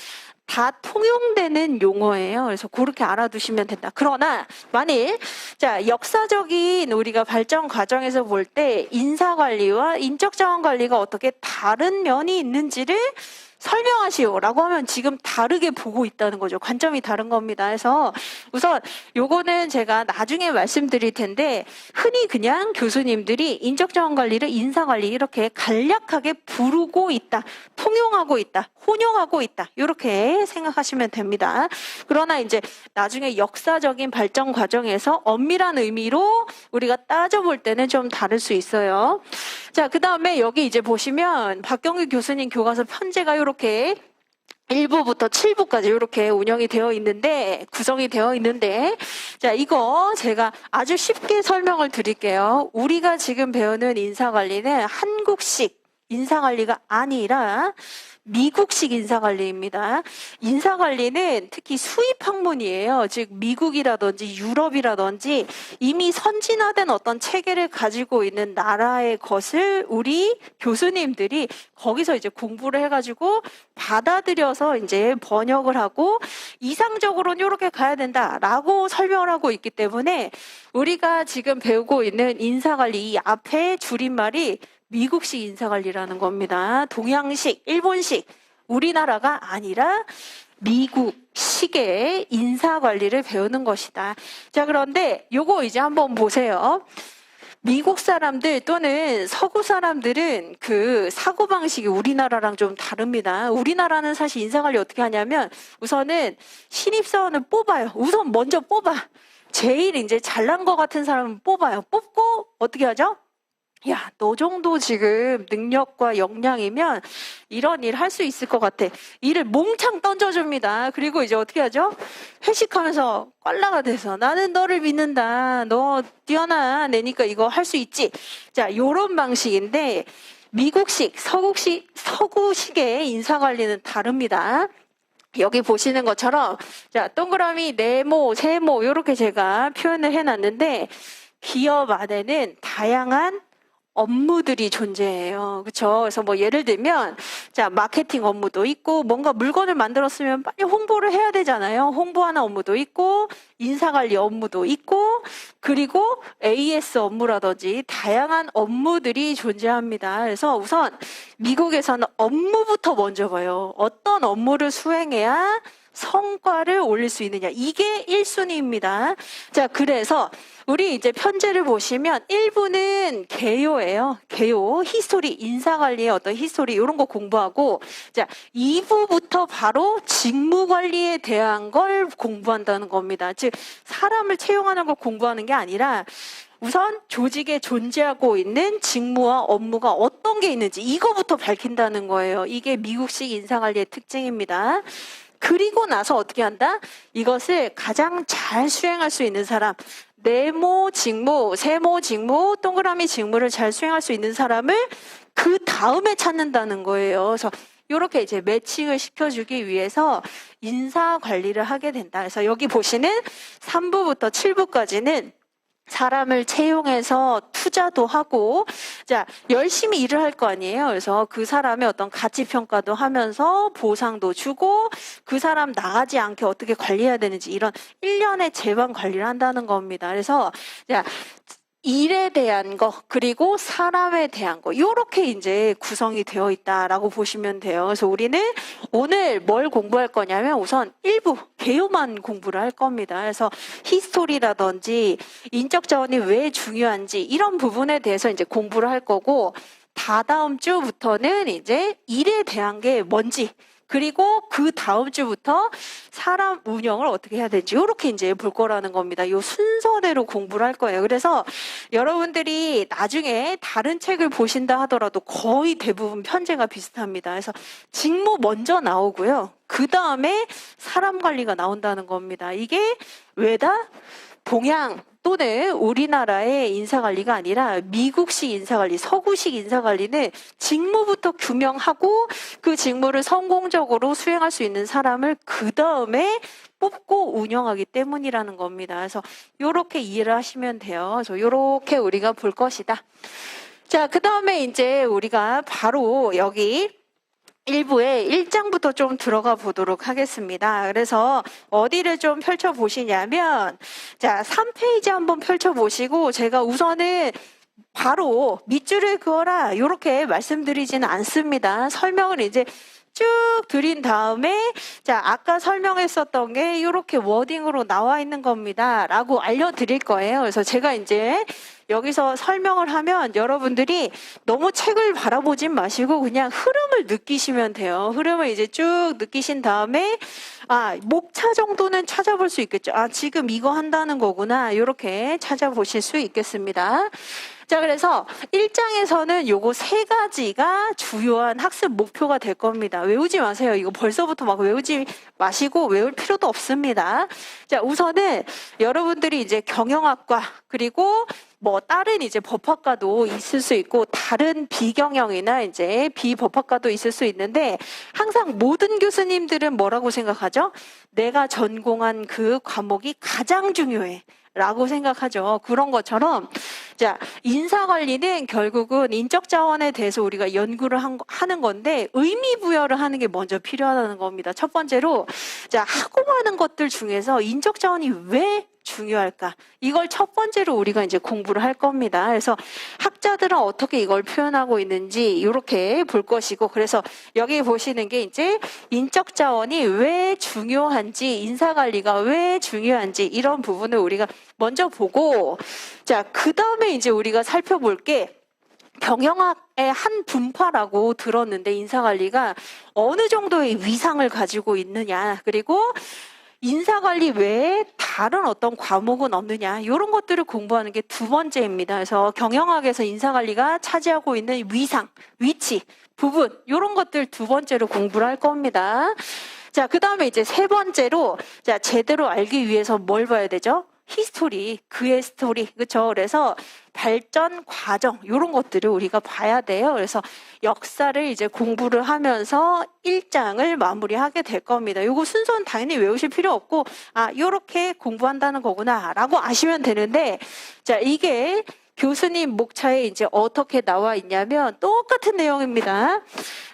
다 통용되는 용어예요. 그래서 그렇게 알아두시면 된다. 그러나 만일 자, 역사적인 우리가 발전 과정에서 볼 때 인사관리와 인적자원관리가 어떻게 다른 면이 있는지를 설명하시오라고 하면 지금 다르게 보고 있다는 거죠. 관점이 다른 겁니다. 그래서 우선 요거는 제가 나중에 말씀드릴 텐데, 흔히 그냥 교수님들이 인적자원관리를 인사관리 이렇게 간략하게 부르고 있다, 통용하고 있다, 혼용하고 있다, 이렇게 생각하시면 됩니다. 그러나 이제 나중에 역사적인 발전 과정에서 엄밀한 의미로 우리가 따져볼 때는 좀 다를 수 있어요. 자, 그 다음에 여기 이제 보시면 박경규 교수님 교과서 편제가 이렇게 1부부터 7부까지 이렇게 운영이 되어 있는데, 구성이 되어 있는데, 자, 이거 제가 아주 쉽게 설명을 드릴게요. 우리가 지금 배우는 인사관리는 한국식 인사관리가 아니라 미국식 인사관리입니다. 인사관리는 특히 수입 학문이에요. 즉 미국이라든지 유럽이라든지 이미 선진화된 어떤 체계를 가지고 있는 나라의 것을 우리 교수님들이 거기서 이제 공부를 해가지고 받아들여서 이제 번역을 하고 이상적으로는 이렇게 가야 된다라고 설명을 하고 있기 때문에, 우리가 지금 배우고 있는 인사관리 이 앞에 줄임말이 미국식 인사관리라는 겁니다. 동양식, 일본식, 우리나라가 아니라 미국식의 인사관리를 배우는 것이다. 자, 그런데 요거 이제 한번 보세요. 미국 사람들 또는 서구 사람들은 그 사고방식이 우리나라랑 좀 다릅니다. 우리나라는 사실 인사관리 어떻게 하냐면, 우선은 신입사원을 뽑아요. 우선 먼저 뽑아. 제일 이제 잘난 것 같은 사람은 뽑아요. 뽑고 어떻게 하죠? 야, 너 정도 지금 능력과 역량이면 이런 일 할 수 있을 것 같아. 일을 몽창 던져줍니다. 그리고 이제 어떻게 하죠? 회식하면서 꽐라가 돼서 나는 너를 믿는다. 너 뛰어난 애니까 이거 할 수 있지. 자, 요런 방식인데 미국식, 서구식의 인사관리는 다릅니다. 여기 보시는 것처럼 자, 동그라미, 네모, 세모 이렇게 제가 표현을 해놨는데, 기업 안에는 다양한 업무들이 존재해요. 그렇죠? 그래서 뭐 예를 들면 자, 마케팅 업무도 있고, 뭔가 물건을 만들었으면 빨리 홍보를 해야 되잖아요. 홍보하는 업무도 있고, 인사관리 업무도 있고, 그리고 AS 업무라든지 다양한 업무들이 존재합니다. 그래서 우선 미국에서는 업무부터 먼저 봐요. 어떤 업무를 수행해야 성과를 올릴 수 있느냐. 이게 1순위입니다. 자, 그래서 우리 이제 편제를 보시면 1부는 개요예요. 개요, 히스토리, 인사관리의 어떤 히스토리 이런 거 공부하고, 자, 2부부터 바로 직무관리에 대한 걸 공부한다는 겁니다. 즉 사람을 채용하는 걸 공부하는 게 아니라 우선 조직에 존재하고 있는 직무와 업무가 어떤 게 있는지 이거부터 밝힌다는 거예요. 이게 미국식 인사관리의 특징입니다. 그리고 나서 어떻게 한다? 이것을 가장 잘 수행할 수 있는 사람, 네모 직무, 세모 직무, 동그라미 직무를 잘 수행할 수 있는 사람을 그 다음에 찾는다는 거예요. 그래서 이렇게 이제 매칭을 시켜주기 위해서 인사 관리를 하게 된다. 그래서 여기 보시는 3부부터 7부까지는 사람을 채용해서 투자도 하고, 자, 열심히 일을 할 거 아니에요. 그래서 그 사람의 어떤 가치 평가도 하면서 보상도 주고, 그 사람 나가지 않게 어떻게 관리해야 되는지 이런 일련의 제반 관리를 한다는 겁니다. 그래서, 자, 일에 대한 거, 그리고 사람에 대한 거, 요렇게 이제 구성이 되어 있다라고 보시면 돼요. 그래서 우리는 오늘 뭘 공부할 거냐면 우선 1부, 개요만 공부를 할 겁니다. 그래서 히스토리라든지 인적 자원이 왜 중요한지 이런 부분에 대해서 이제 공부를 할 거고, 다다음 주부터는 이제 일에 대한 게 뭔지, 그리고 그 다음 주부터 사람 운영을 어떻게 해야 되는지 이렇게 이제 볼 거라는 겁니다. 이 순서대로 공부를 할 거예요. 그래서 여러분들이 나중에 다른 책을 보신다 하더라도 거의 대부분 편제가 비슷합니다. 그래서 직무 먼저 나오고요. 그 다음에 사람 관리가 나온다는 겁니다. 이게 왜다? 동양 또는 우리나라의 인사관리가 아니라 미국식 인사관리, 서구식 인사관리는 직무부터 규명하고 그 직무를 성공적으로 수행할 수 있는 사람을 그 다음에 뽑고 운영하기 때문이라는 겁니다. 그래서 이렇게 이해를 하시면 돼요. 그래서 이렇게 우리가 볼 것이다. 자, 그 다음에 이제 우리가 바로 여기 1부에 1장부터 좀 들어가 보도록 하겠습니다. 그래서 어디를 좀 펼쳐보시냐면, 자, 3페이지 한번 펼쳐보시고, 제가 우선은 바로 밑줄을 그어라, 이렇게 말씀드리지는 않습니다. 설명을 이제 쭉 드린 다음에, 자, 아까 설명했었던 게 이렇게 워딩으로 나와 있는 겁니다. 라고 알려드릴 거예요. 그래서 제가 이제 여기서 설명을 하면 여러분들이 너무 책을 바라보진 마시고 그냥 흐름을 느끼시면 돼요. 흐름을 이제 쭉 느끼신 다음에 목차 정도는 찾아볼 수 있겠죠. 지금 이거 한다는 거구나. 이렇게 찾아보실 수 있겠습니다. 자, 그래서 1장에서는 요거 3가지가 주요한 학습 목표가 될 겁니다. 외우지 마세요. 이거 벌써부터 막 외우지 마시고 외울 필요도 없습니다. 자, 우선은 여러분들이 이제 경영학과 그리고 뭐 다른 이제 법학과도 있을 수 있고 다른 비경영이나 이제 비법학과도 있을 수 있는데 항상 모든 교수님들은 뭐라고 생각하죠? 내가 전공한 그 과목이 가장 중요해. 라고 생각하죠. 그런 것처럼 자, 인사관리는 결국은 인적 자원에 대해서 우리가 연구를 하는 건데 의미 부여를 하는 게 먼저 필요하다는 겁니다. 첫 번째로 자, 하고 많은 것들 중에서 인적 자원이 왜 중요할까? 이걸 첫 번째로 우리가 이제 공부를 할 겁니다. 그래서 학자들은 어떻게 이걸 표현하고 있는지 이렇게 볼 것이고, 그래서 여기 보시는 게 이제 인적 자원이 왜 중요한지, 인사 관리가 왜 중요한지 이런 부분을 우리가 먼저 보고, 자, 그 다음에 이제 우리가 살펴볼 게 경영학의 한 분파라고 들었는데 인사관리가 어느 정도의 위상을 가지고 있느냐, 그리고 인사관리 외에 다른 어떤 과목은 없느냐, 이런 것들을 공부하는 게 두 번째입니다. 그래서 경영학에서 인사관리가 차지하고 있는 위상, 위치, 부분 이런 것들 두 번째로 공부를 할 겁니다. 자, 그 다음에 이제 세 번째로 자, 제대로 알기 위해서 뭘 봐야 되죠? 히스토리, 그의 스토리, 그렇죠? 그래서 발전 과정 이런 것들을 우리가 봐야 돼요. 그래서 역사를 이제 공부를 하면서 1장을 마무리하게 될 겁니다. 이거 순서는 당연히 외우실 필요 없고 이렇게 공부한다는 거구나라고 아시면 되는데, 자, 이게 교수님 목차에 이제 어떻게 나와 있냐면 똑같은 내용입니다.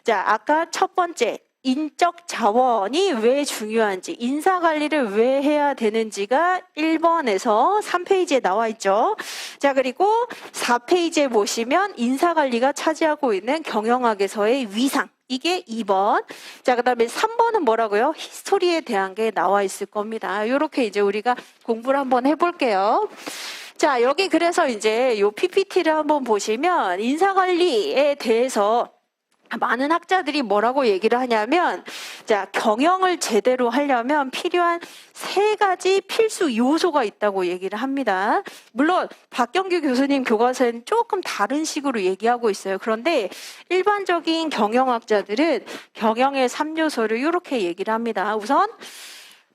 자, 아까 첫 번째 인적 자원이 왜 중요한지, 인사 관리를 왜 해야 되는지가 1번에서 3페이지에 나와 있죠. 자, 그리고 4페이지에 보시면 인사 관리가 차지하고 있는 경영학에서의 위상. 이게 2번. 자, 그 다음에 3번은 뭐라고요? 히스토리에 대한 게 나와 있을 겁니다. 이렇게 이제 우리가 공부를 한번 해볼게요. 자, 여기 그래서 이제 요 PPT를 한번 보시면 인사관리에 대해서 많은 학자들이 뭐라고 얘기를 하냐면, 자, 경영을 제대로 하려면 필요한 3가지 필수 요소가 있다고 얘기를 합니다. 물론 박경규 교수님 교과서에는 조금 다른 식으로 얘기하고 있어요. 그런데 일반적인 경영학자들은 경영의 3요소를 이렇게 얘기를 합니다. 우선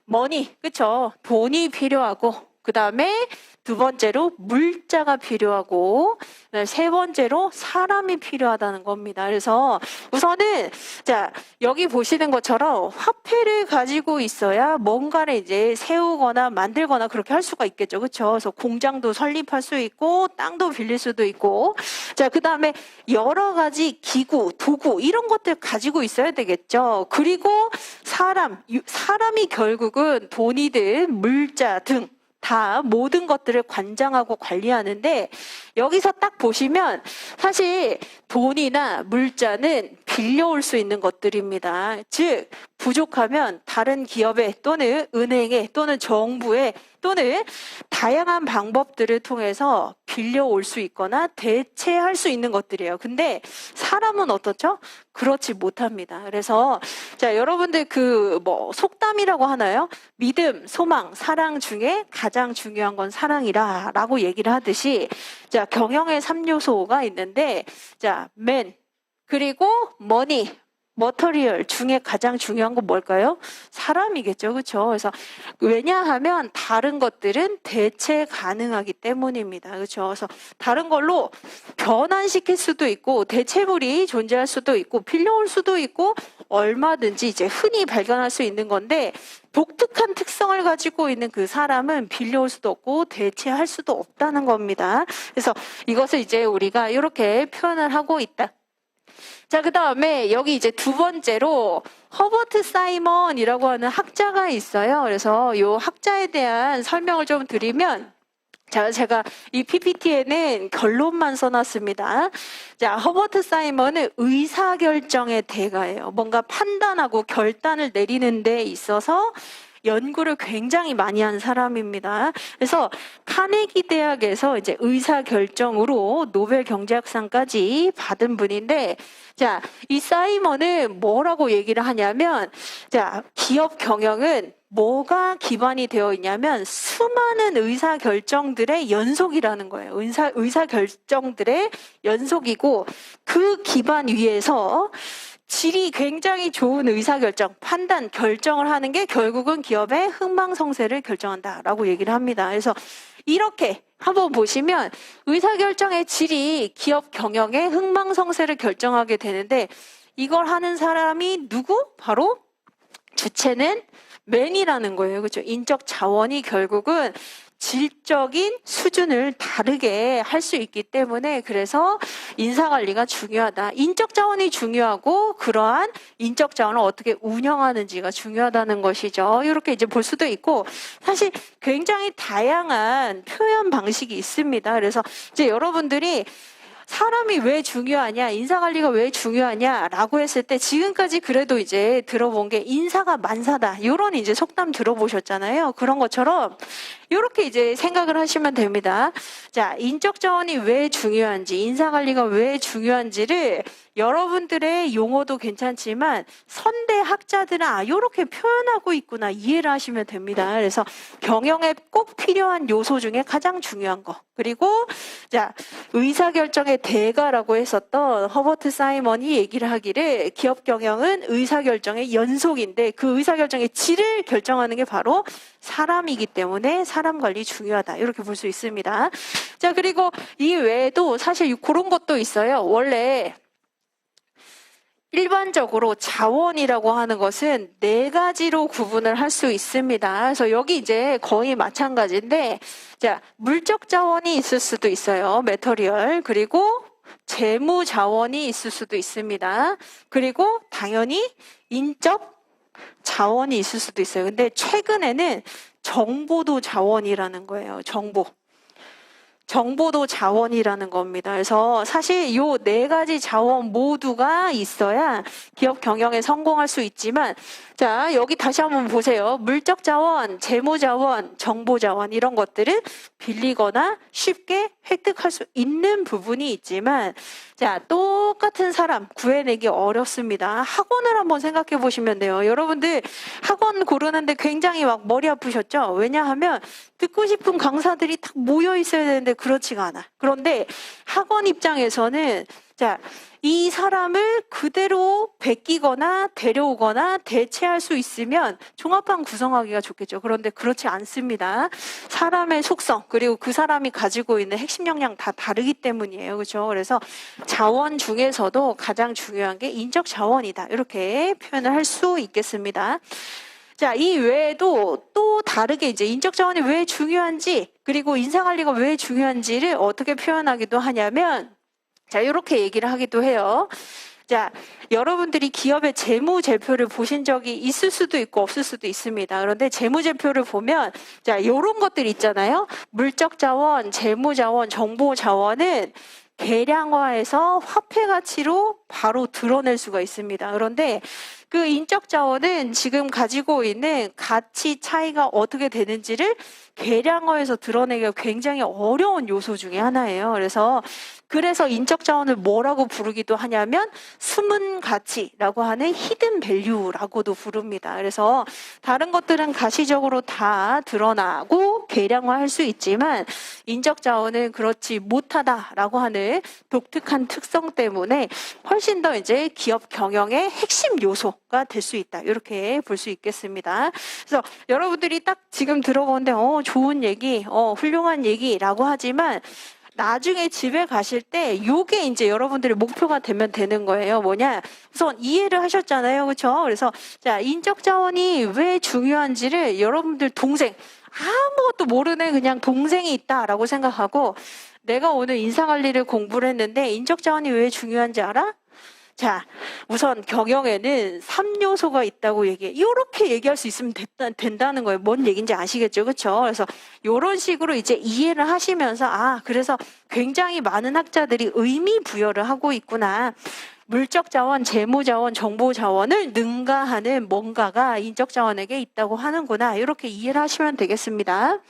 머니, 그쵸? 돈이 필요하고, 그 다음에 2번째로 물자가 필요하고, 세 번째로 사람이 필요하다는 겁니다. 그래서 우선은 자, 여기 보시는 것처럼 화폐를 가지고 있어야 뭔가를 이제 세우거나 만들거나 그렇게 할 수가 있겠죠. 그렇죠? 그래서 공장도 설립할 수 있고 땅도 빌릴 수도 있고, 자, 그다음에 여러 가지 기구, 도구 이런 것들 가지고 있어야 되겠죠. 그리고 사람이 결국은 돈이든 물자 등 다 모든 것들을 관장하고 관리하는데, 여기서 딱 보시면 사실 돈이나 물자는 빌려올 수 있는 것들입니다. 즉 부족하면 다른 기업에 또는 은행에 또는 정부에 또는 다양한 방법들을 통해서 빌려올 수 있거나 대체할 수 있는 것들이에요. 근데 사람은 어떻죠? 그렇지 못합니다. 그래서 자, 여러분들 그 속담이라고 하나요? 믿음, 소망, 사랑 중에 가장 중요한 건 사랑이라라고 얘기를 하듯이, 자, 경영의 3요소가 있는데, 자, 맨, 그리고 머니, 머터리얼 중에 가장 중요한 건 뭘까요? 사람이겠죠. 그렇죠? 그래서 왜냐하면 다른 것들은 대체 가능하기 때문입니다. 그렇죠? 그래서 다른 걸로 변환시킬 수도 있고 대체물이 존재할 수도 있고 빌려올 수도 있고 얼마든지 이제 흔히 발견할 수 있는 건데, 독특한 특성을 가지고 있는 그 사람은 빌려올 수도 없고 대체할 수도 없다는 겁니다. 그래서 이것을 이제 우리가 이렇게 표현을 하고 있다. 자, 그 다음에 여기 이제 2번째로 허버트 사이먼이라고 하는 학자가 있어요. 그래서 이 학자에 대한 설명을 좀 드리면, 자, 제가 이 PPT에는 결론만 써놨습니다. 자, 허버트 사이먼은 의사결정의 대가예요. 뭔가 판단하고 결단을 내리는 데 있어서 연구를 굉장히 많이 한 사람입니다. 그래서 카네기 대학에서 이제 의사결정으로 노벨 경제학상까지 받은 분인데, 자, 이 사이먼은 뭐라고 얘기를 하냐면, 자, 기업 경영은 뭐가 기반이 되어 있냐면 수많은 의사결정들의 연속이라는 거예요. 의사결정들의 연속이고, 그 기반 위에서 질이 굉장히 좋은 의사결정, 판단, 결정을 하는 게 결국은 기업의 흥망성쇠를 결정한다라고 얘기를 합니다. 그래서 이렇게 한번 보시면 의사결정의 질이 기업 경영의 흥망성쇠를 결정하게 되는데, 이걸 하는 사람이 누구? 바로 주체는 맨이라는 거예요. 그렇죠? 인적 자원이 결국은 질적인 수준을 다르게 할 수 있기 때문에, 그래서 인사관리가 중요하다. 인적 자원이 중요하고 그러한 인적 자원을 어떻게 운영하는지가 중요하다는 것이죠. 이렇게 이제 볼 수도 있고, 사실 굉장히 다양한 표현 방식이 있습니다. 그래서 이제 여러분들이 사람이 왜 중요하냐, 인사관리가 왜 중요하냐라고 했을 때 지금까지 그래도 이제 들어본 게 인사가 만사다, 이런 이제 속담 들어보셨잖아요. 그런 것처럼 이렇게 이제 생각을 하시면 됩니다. 자, 인적 자원이 왜 중요한지, 인사관리가 왜 중요한지를 여러분들의 용어도 괜찮지만 선대 학자들은 이렇게 표현하고 있구나, 이해를 하시면 됩니다. 그래서 경영에 꼭 필요한 요소 중에 가장 중요한 거, 그리고 자, 의사결정의 대가라고 했었던 허버트 사이먼이 얘기를 하기를, 기업 경영은 의사결정의 연속인데 그 의사결정의 질을 결정하는 게 바로 사람이기 때문에 사람 관리 중요하다, 이렇게 볼 수 있습니다. 자, 그리고 이 외에도 사실 그런 것도 있어요. 원래 일반적으로 자원이라고 하는 것은 4가지로 구분을 할 수 있습니다. 그래서 여기 이제 거의 마찬가지인데, 자, 물적 자원이 있을 수도 있어요. 매터리얼. 그리고 재무 자원이 있을 수도 있습니다. 그리고 당연히 인적 자원이 있을 수도 있어요. 근데 최근에는 정보도 자원이라는 거예요. 정보도 자원이라는 겁니다. 그래서 사실 요 네 가지 자원 모두가 있어야 기업 경영에 성공할 수 있지만, 자, 여기 다시 한번 보세요. 물적 자원, 재무 자원, 정보 자원 이런 것들은 빌리거나 쉽게 획득할 수 있는 부분이 있지만, 자, 똑같은 사람 구해내기 어렵습니다. 학원을 한번 생각해 보시면 돼요. 여러분들 학원 고르는데 굉장히 막 머리 아프셨죠? 왜냐하면 듣고 싶은 강사들이 딱 모여 있어야 되는데 그렇지가 않아. 그런데 학원 입장에서는 자, 이 사람을 그대로 베끼거나 데려오거나 대체할 수 있으면 종합반 구성하기가 좋겠죠. 그런데 그렇지 않습니다. 사람의 속성 그리고 그 사람이 가지고 있는 핵심 역량 다 다르기 때문이에요. 그렇죠? 그래서 자원 중에서도 가장 중요한 게 인적 자원이다. 이렇게 표현을 할 수 있겠습니다. 자, 이 외에도 또 다르게 이제 인적 자원이 왜 중요한지 그리고 인사관리가 왜 중요한지를 어떻게 표현하기도 하냐면, 자, 이렇게 얘기를 하기도 해요. 자, 여러분들이 기업의 재무제표를 보신 적이 있을 수도 있고 없을 수도 있습니다. 그런데 재무제표를 보면 자, 이런 것들 있잖아요. 물적 자원, 재무 자원, 정보 자원은 계량화해서 화폐 가치로 바로 드러낼 수가 있습니다. 그런데 그 인적 자원은 지금 가지고 있는 가치 차이가 어떻게 되는지를 계량화해서 드러내기가 굉장히 어려운 요소 중에 하나예요. 그래서 인적 자원을 뭐라고 부르기도 하냐면 숨은 가치라고 하는 히든 밸류라고도 부릅니다. 그래서 다른 것들은 가시적으로 다 드러나고 계량화할 수 있지만 인적 자원은 그렇지 못하다라고 하는 독특한 특성 때문에 훨씬 더 이제 기업 경영의 핵심 요소가 될 수 있다. 이렇게 볼 수 있겠습니다. 그래서 여러분들이 딱 지금 들어보는데 좋은 얘기, 훌륭한 얘기라고 하지만 나중에 집에 가실 때 요게 이제 여러분들의 목표가 되면 되는 거예요. 뭐냐? 우선 이해를 하셨잖아요. 그렇죠? 그래서 자, 인적 자원이 왜 중요한지를 여러분들 동생 아무것도 모르는 그냥 동생이 있다라고 생각하고 내가 오늘 인사관리를 공부를 했는데 인적 자원이 왜 중요한지 알아? 자, 우선 경영에는 3요소가 있다고 이렇게 얘기할 수 있으면 된다는 거예요. 뭔 얘기인지 아시겠죠? 그렇죠? 그래서 이런 식으로 이제 이해를 하시면서 그래서 굉장히 많은 학자들이 의미 부여를 하고 있구나. 물적 자원, 재무 자원, 정보 자원을 능가하는 뭔가가 인적 자원에게 있다고 하는구나. 이렇게 이해를 하시면 되겠습니다.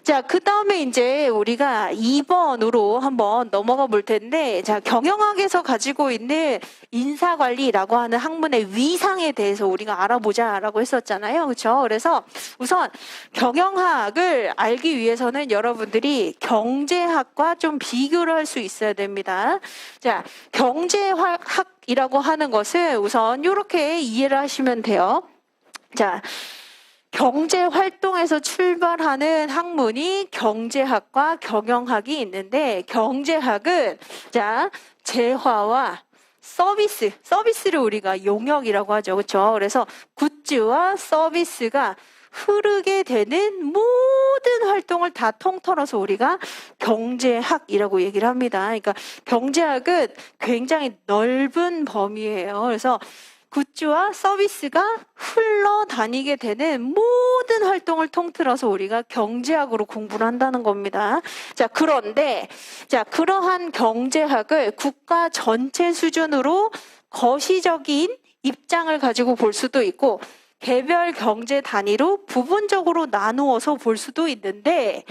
자, 그 다음에 이제 우리가 2번으로 한번 넘어가 볼 텐데, 자, 경영학에서 가지고 있는 인사관리라고 하는 학문의 위상에 대해서 우리가 알아보자라고 했었잖아요. 그렇죠? 그래서 우선 경영학을 알기 위해서는 여러분들이 경제학과 좀 비교를 할 수 있어야 됩니다. 자, 경제학이라고 하는 것은 우선 이렇게 이해를 하시면 돼요. 자, 경제 활동에서 출발하는 학문이 경제학과 경영학이 있는데, 경제학은 자, 재화와 서비스를 우리가 용역이라고 하죠. 그렇죠? 그래서 굿즈와 서비스가 흐르게 되는 모든 활동을 다 통틀어서 우리가 경제학이라고 얘기를 합니다. 그러니까 경제학은 굉장히 넓은 범위예요. 그래서 굿즈와 서비스가 흘러다니게 되는 모든 활동을 통틀어서 우리가 경제학으로 공부를 한다는 겁니다. 자, 그런데 자, 그러한 경제학을 국가 전체 수준으로 거시적인 입장을 가지고 볼 수도 있고 개별 경제 단위로 부분적으로 나누어서 볼 수도 있는데,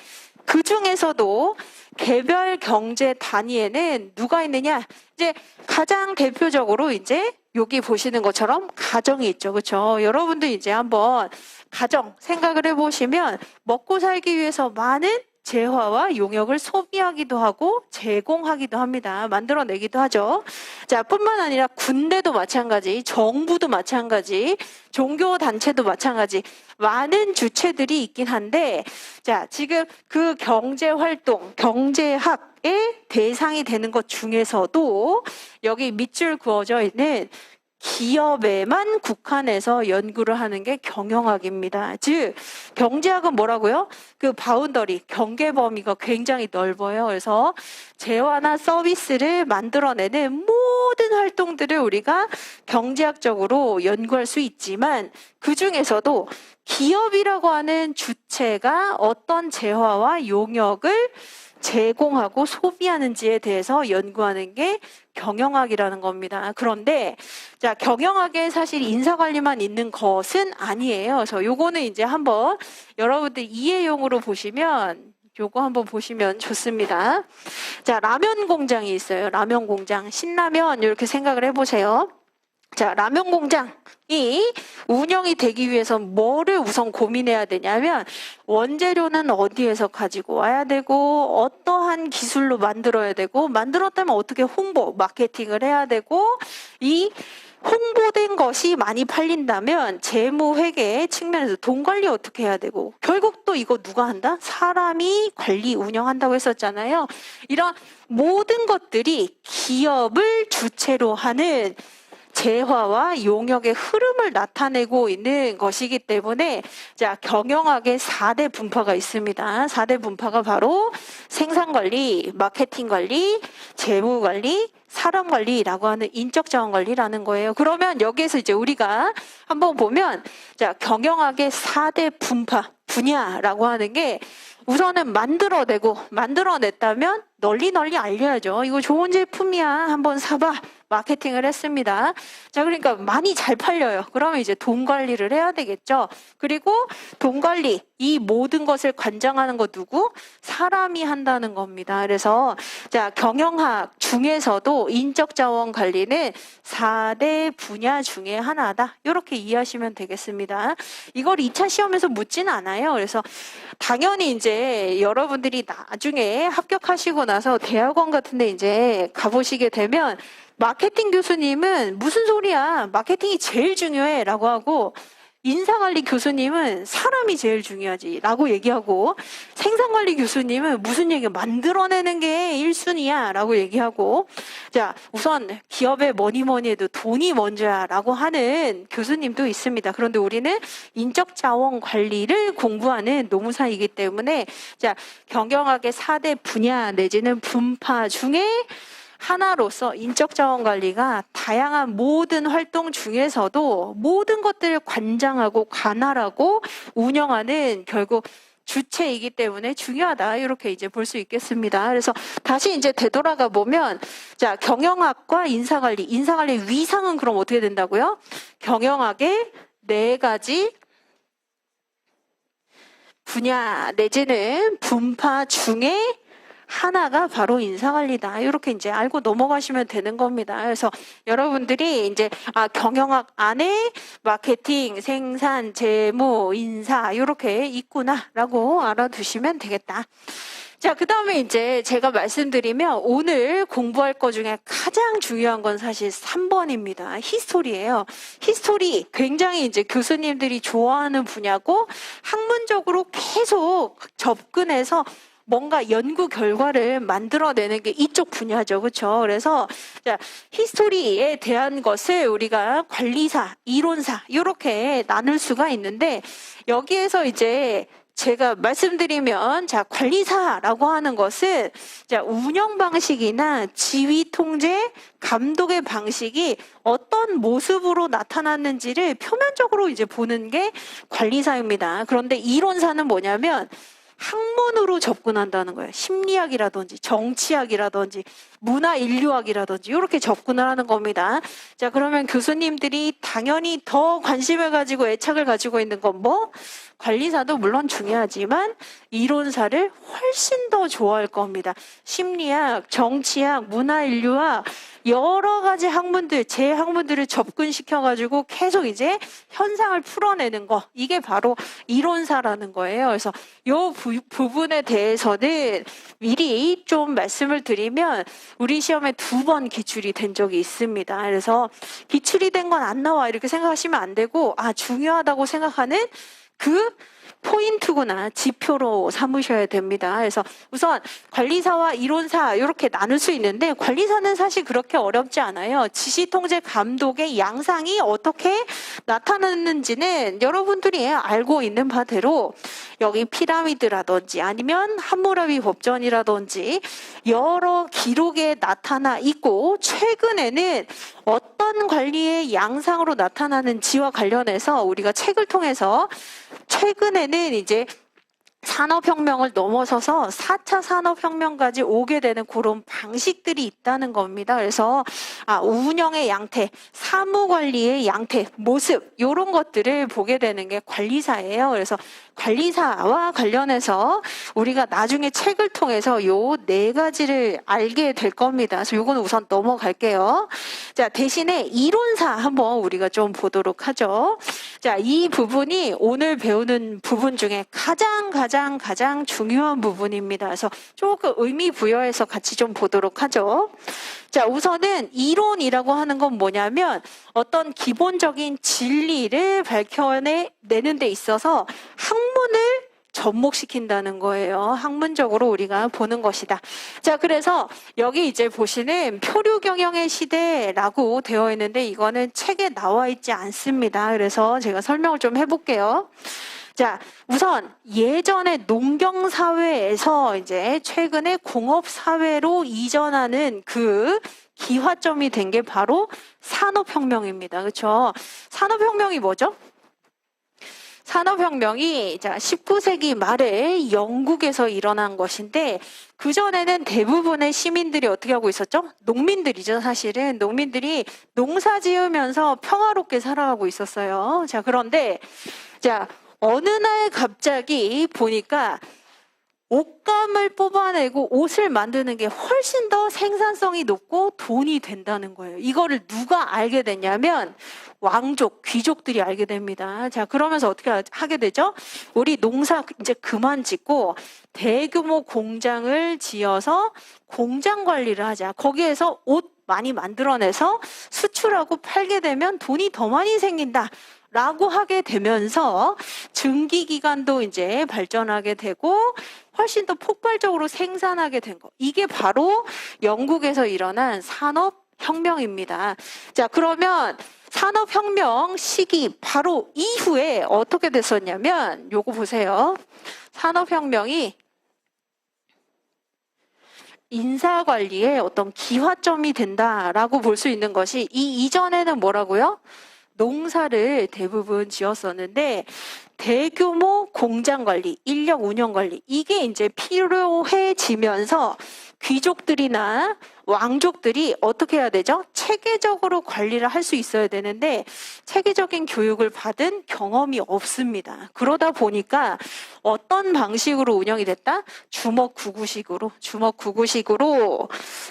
그 중에서도 개별 경제 단위에는 누가 있느냐? 이제 가장 대표적으로 이제 여기 보시는 것처럼 가정이 있죠. 그렇죠? 여러분들 이제 한번 가정 생각을 해보시면 먹고 살기 위해서 많은 재화와 용역을 소비하기도 하고 제공하기도 합니다. 만들어내기도 하죠. 자, 뿐만 아니라 군대도 마찬가지, 정부도 마찬가지, 종교단체도 마찬가지, 많은 주체들이 있긴 한데, 자, 지금 그 경제활동, 경제학의 대상이 되는 것 중에서도 여기 밑줄 그어져 있는 기업에만 국한해서 연구를 하는 게 경영학입니다. 즉 경제학은 뭐라고요? 그 바운더리, 경계 범위가 굉장히 넓어요. 그래서 재화나 서비스를 만들어내는 모든 활동들을 우리가 경제학적으로 연구할 수 있지만 그 중에서도 기업이라고 하는 주체가 어떤 재화와 용역을 제공하고 소비하는지에 대해서 연구하는 게 경영학이라는 겁니다. 그런데 자, 경영학에 사실 인사관리만 있는 것은 아니에요. 그래서 요거는 이제 한번 여러분들 이해용으로 보시면 요거 한번 보시면 좋습니다. 자, 라면 공장이 있어요. 라면 공장. 신라면 이렇게 생각을 해보세요. 자, 라면 공장이 운영이 되기 위해서 뭐를 우선 고민해야 되냐면 원재료는 어디에서 가지고 와야 되고 어떠한 기술로 만들어야 되고 만들었다면 어떻게 홍보, 마케팅을 해야 되고 이 홍보된 것이 많이 팔린다면 재무 회계 측면에서 돈 관리 어떻게 해야 되고 결국 또 이거 누가 한다? 사람이 관리 운영한다고 했었잖아요. 이런 모든 것들이 기업을 주체로 하는 재화와 용역의 흐름을 나타내고 있는 것이기 때문에 자, 경영학의 4대 분파가 있습니다. 4대 분파가 바로 생산관리, 마케팅관리, 재무관리, 사람관리라고 하는 인적자원관리라는 거예요. 그러면 여기에서 이제 우리가 한번 보면 자, 경영학의 4대 분파, 분야라고 하는 게 우선은 만들어냈다면 널리 알려야죠. 이거 좋은 제품이야. 한번 사봐. 마케팅을 했습니다. 자, 그러니까 많이 잘 팔려요. 그러면 이제 돈 관리를 해야 되겠죠. 그리고 돈 관리, 이 모든 것을 관장하는 거 누구? 사람이 한다는 겁니다. 그래서 자, 경영학 중에서도 인적자원 관리는 4대 분야 중에 하나다. 이렇게 이해하시면 되겠습니다. 이걸 2차 시험에서 묻지는 않아요. 그래서 당연히 이제 여러분들이 나중에 합격하시고 나서 대학원 같은 데 이제 가보시게 되면 마케팅 교수님은 무슨 소리야? 마케팅이 제일 중요해 라고 하고 인사관리 교수님은 사람이 제일 중요하지 라고 얘기하고 생산관리 교수님은 무슨 얘기야? 만들어내는 게 1순위야 라고 얘기하고 자, 우선 기업에 뭐니 해도 돈이 먼저야 라고 하는 교수님도 있습니다. 그런데 우리는 인적자원 관리를 공부하는 노무사이기 때문에 자, 경영학의 4대 분야 내지는 분파 중에 하나로서 인적자원관리가 다양한 모든 활동 중에서도 모든 것들을 관장하고 관할하고 운영하는 결국 주체이기 때문에 중요하다. 이렇게 이제 볼 수 있겠습니다. 그래서 다시 이제 되돌아가 보면 자, 경영학과 인사관리 위상은 그럼 어떻게 된다고요? 경영학의 4가지 분야 내지는 분파 중에 하나가 바로 인사관리다. 이렇게 이제 알고 넘어가시면 되는 겁니다. 그래서 여러분들이 이제 경영학 안에 마케팅, 생산, 재무, 인사 이렇게 있구나라고 알아두시면 되겠다. 자, 그 다음에 이제 제가 말씀드리면 오늘 공부할 것 중에 가장 중요한 건 사실 3번입니다. 히스토리예요. 히스토리 굉장히 이제 교수님들이 좋아하는 분야고 학문적으로 계속 접근해서 뭔가 연구 결과를 만들어내는 게 이쪽 분야죠. 그렇죠? 그래서 자, 히스토리에 대한 것을 우리가 관리사, 이론사 이렇게 나눌 수가 있는데 여기에서 이제 제가 말씀드리면 자, 관리사라고 하는 것은 자, 운영 방식이나 지휘 통제, 감독의 방식이 어떤 모습으로 나타났는지를 표면적으로 이제 보는 게 관리사입니다. 그런데 이론사는 뭐냐면 학문으로 접근한다는 거예요. 심리학이라든지 정치학이라든지 문화 인류학이라든지 이렇게 접근을 하는 겁니다. 자, 그러면 교수님들이 당연히 더 관심을 가지고 애착을 가지고 있는 건 뭐? 관리사도 물론 중요하지만 이론사를 훨씬 더 좋아할 겁니다. 심리학, 정치학, 문화 인류학 여러 가지 학문들, 제 학문들을 접근시켜가지고 계속 이제 현상을 풀어내는 거. 이게 바로 이론사라는 거예요. 그래서 이 부분에 대해서는 미리 좀 말씀을 드리면 우리 시험에 2번 기출이 된 적이 있습니다. 그래서 기출이 된 건 안 나와 이렇게 생각하시면 안 되고 중요하다고 생각하는 그 포인트구나, 지표로 삼으셔야 됩니다. 그래서 우선 관리사와 이론사 이렇게 나눌 수 있는데, 관리사는 사실 그렇게 어렵지 않아요. 지시통제 감독의 양상이 어떻게 나타나는지는 여러분들이 알고 있는 바대로 여기 피라미드라든지 아니면 함무라비 법전이라든지 여러 기록에 나타나 있고, 최근에는 어떤 관리의 양상으로 나타나는지와 관련해서 우리가 책을 통해서 최근에는 이제 산업혁명을 넘어서서 4차 산업혁명까지 오게 되는 그런 방식들이 있다는 겁니다. 그래서 운영의 양태, 사무관리의 양태, 모습 이런 것들을 보게 되는 게 관리사예요. 그래서 관리사와 관련해서 우리가 나중에 책을 통해서 요 4가지를 알게 될 겁니다. 그래서 요거는 우선 넘어갈게요. 자, 대신에 이론사 한번 우리가 좀 보도록 하죠. 자, 이 부분이 오늘 배우는 부분 중에 가장 중요한 부분입니다. 그래서 조금 의미 부여해서 같이 좀 보도록 하죠. 자, 우선은 이론이라고 하는 건 뭐냐면 어떤 기본적인 진리를 밝혀내는 데 있어서 학문을 접목시킨다는 거예요. 학문적으로 우리가 보는 것이다. 자, 그래서 여기 이제 보시는 표류경영의 시대라고 되어 있는데 이거는 책에 나와 있지 않습니다. 그래서 제가 설명을 좀 해볼게요. 자, 우선 예전에 농경사회에서 이제 최근에 공업사회로 이전하는 그 기화점이 된 게 바로 산업혁명입니다. 그렇죠? 산업혁명이 뭐죠? 산업혁명이 19세기 말에 영국에서 일어난 것인데, 그전에는 대부분의 시민들이 어떻게 하고 있었죠? 농민들이죠, 사실은. 농민들이 농사 지으면서 평화롭게 살아가고 있었어요. 자, 그런데, 어느 날 갑자기 보니까 옷감을 뽑아내고 옷을 만드는 게 훨씬 더 생산성이 높고 돈이 된다는 거예요. 이거를 누가 알게 됐냐면 왕족, 귀족들이 알게 됩니다. 자, 그러면서 어떻게 하게 되죠? 우리 농사 이제 그만 짓고 대규모 공장을 지어서 공장 관리를 하자. 거기에서 옷 많이 만들어내서 수출하고 팔게 되면 돈이 더 많이 생긴다. 라고 하게 되면서 증기기관도 이제 발전하게 되고 훨씬 더 폭발적으로 생산하게 된 거. 이게 바로 영국에서 일어난 산업혁명입니다. 자, 그러면 산업혁명 시기 바로 이후에 어떻게 됐었냐면 요거 보세요. 산업혁명이 인사관리의 어떤 기화점이 된다라고 볼 수 있는 것이, 이 이전에는 뭐라고요? 농사를 대부분 지었었는데 대규모 공장 관리, 인력 운영 관리, 이게 이제 필요해지면서 귀족들이나 왕족들이 어떻게 해야 되죠? 체계적으로 관리를 할 수 있어야 되는데 체계적인 교육을 받은 경험이 없습니다. 그러다 보니까 어떤 방식으로 운영이 됐다? 주먹구구식으로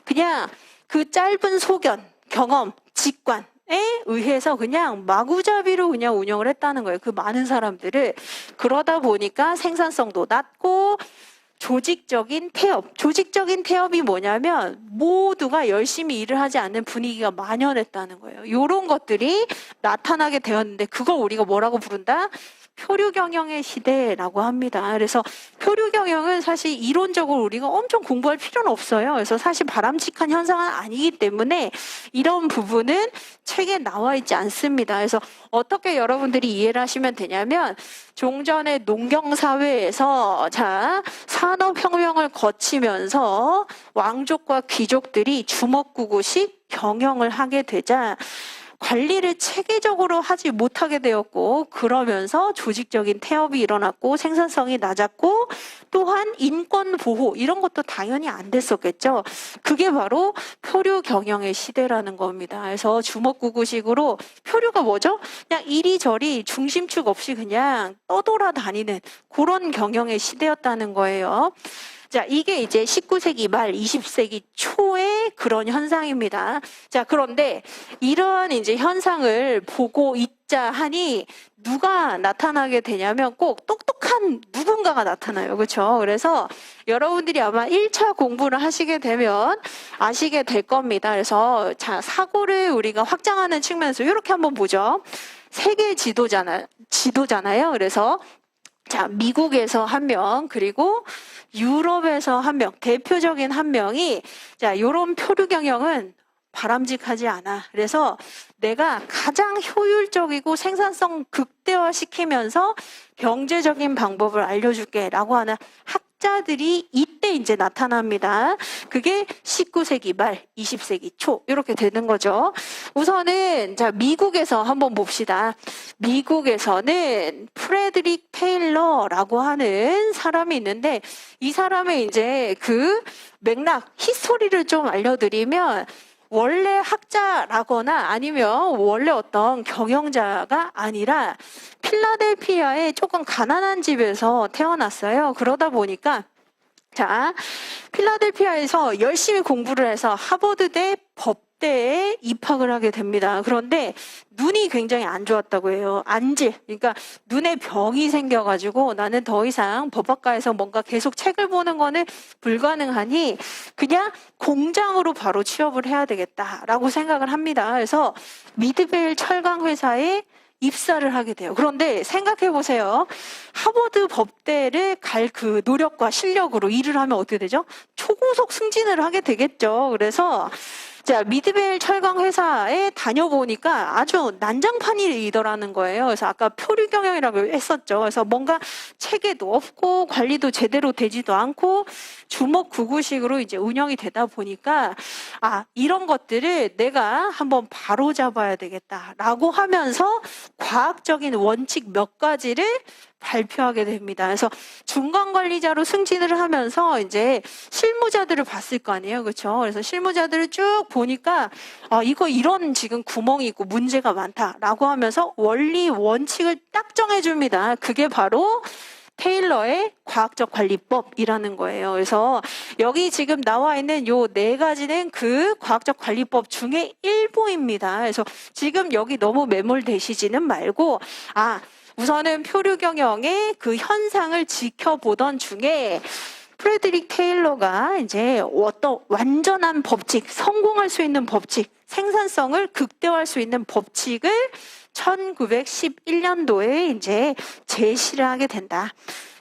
그냥 그 짧은 소견, 경험, 직관 에 의해서 그냥 마구잡이로 그냥 운영을 했다는 거예요. 그 많은 사람들을. 그러다 보니까 생산성도 낮고 조직적인 태업이 뭐냐면 모두가 열심히 일을 하지 않는 분위기가 만연했다는 거예요. 이런 것들이 나타나게 되었는데 그걸 우리가 뭐라고 부른다? 표류경영의 시대라고 합니다. 그래서 표류경영은 사실 이론적으로 우리가 엄청 공부할 필요는 없어요. 그래서 사실 바람직한 현상은 아니기 때문에 이런 부분은 책에 나와 있지 않습니다. 그래서 어떻게 여러분들이 이해를 하시면 되냐면 종전의 농경사회에서 산업혁명을 거치면서 왕족과 귀족들이 주먹구구식 경영을 하게 되자 관리를 체계적으로 하지 못하게 되었고, 그러면서 조직적인 태업이 일어났고 생산성이 낮았고 또한 인권 보호 이런 것도 당연히 안 됐었겠죠. 그게 바로 표류 경영의 시대라는 겁니다. 그래서 주먹구구식으로 표류가 뭐죠? 그냥 이리저리 중심축 없이 그냥 떠돌아다니는 그런 경영의 시대였다는 거예요. 자, 이게 이제 19세기 말 20세기 초의 그런 현상입니다. 자, 그런데 이런 이제 현상을 보고 있자 하니 누가 나타나게 되냐면 꼭 똑똑한 누군가가 나타나요. 그렇죠? 그래서 여러분들이 아마 1차 공부를 하시게 되면 아시게 될 겁니다. 그래서 사고를 우리가 확장하는 측면에서 이렇게 한번 보죠. 세계 지도잖아요. 그래서 자, 미국에서 한 명, 그리고 유럽에서 한 명, 대표적인 한 명이, 자, 요런 표류 경영은 바람직하지 않아. 그래서 내가 가장 효율적이고 생산성 극대화시키면서 경제적인 방법을 알려줄게 라고 하는 학자들이 이때 이제 나타납니다. 그게 19세기 말, 20세기 초 이렇게 되는 거죠. 우선은 자, 미국에서 한번 봅시다. 미국에서는 프레드릭 테일러라고 하는 사람이 있는데 이 사람의 이제 그 맥락, 히스토리를 좀 알려드리면 원래 학자라거나 아니면 원래 어떤 경영자가 아니라 필라델피아의 조금 가난한 집에서 태어났어요. 그러다 보니까 자, 필라델피아에서 열심히 공부를 해서 하버드대 법대에 입학을 하게 됩니다. 그런데 눈이 굉장히 안 좋았다고 해요. 안질. 그러니까 눈에 병이 생겨가지고 나는 더 이상 법학과에서 뭔가 계속 책을 보는 거는 불가능하니 그냥 공장으로 바로 취업을 해야 되겠다라고 생각을 합니다. 그래서 미드베일 철강 회사에 입사를 하게 돼요. 그런데 생각해 보세요. 하버드 법대를 갈 그 노력과 실력으로 일을 하면 어떻게 되죠? 초고속 승진을 하게 되겠죠. 그래서 자, 미드베일 철강 회사에 다녀보니까 아주 난장판이더라는 거예요. 그래서 아까 표류 경영이라고 했었죠. 그래서 뭔가 체계도 없고 관리도 제대로 되지도 않고 주먹구구식으로 이제 운영이 되다 보니까 아, 이런 것들을 내가 한번 바로 잡아야 되겠다라고 하면서 과학적인 원칙 몇 가지를 발표하게 됩니다. 그래서 중간 관리자로 승진을 하면서 이제 실무자들을 봤을 거 아니에요. 그렇죠? 그래서 실무자들을 쭉 보니까 아, 이거 이런 지금 구멍이 있고 문제가 많다라고 하면서 원리 원칙을 딱 정해 줍니다. 그게 바로 테일러의 과학적 관리법이라는 거예요. 그래서 여기 지금 나와 있는 요 네 가지는 그 과학적 관리법 중에 일부입니다. 그래서 지금 여기 너무 매몰되시지는 말고 아, 우선은 표류 경영의 그 현상을 지켜보던 중에 프레드릭 테일러가 이제 어떤 완전한 법칙, 성공할 수 있는 법칙, 생산성을 극대화할 수 있는 법칙을 1911년도에 이제 제시를 하게 된다.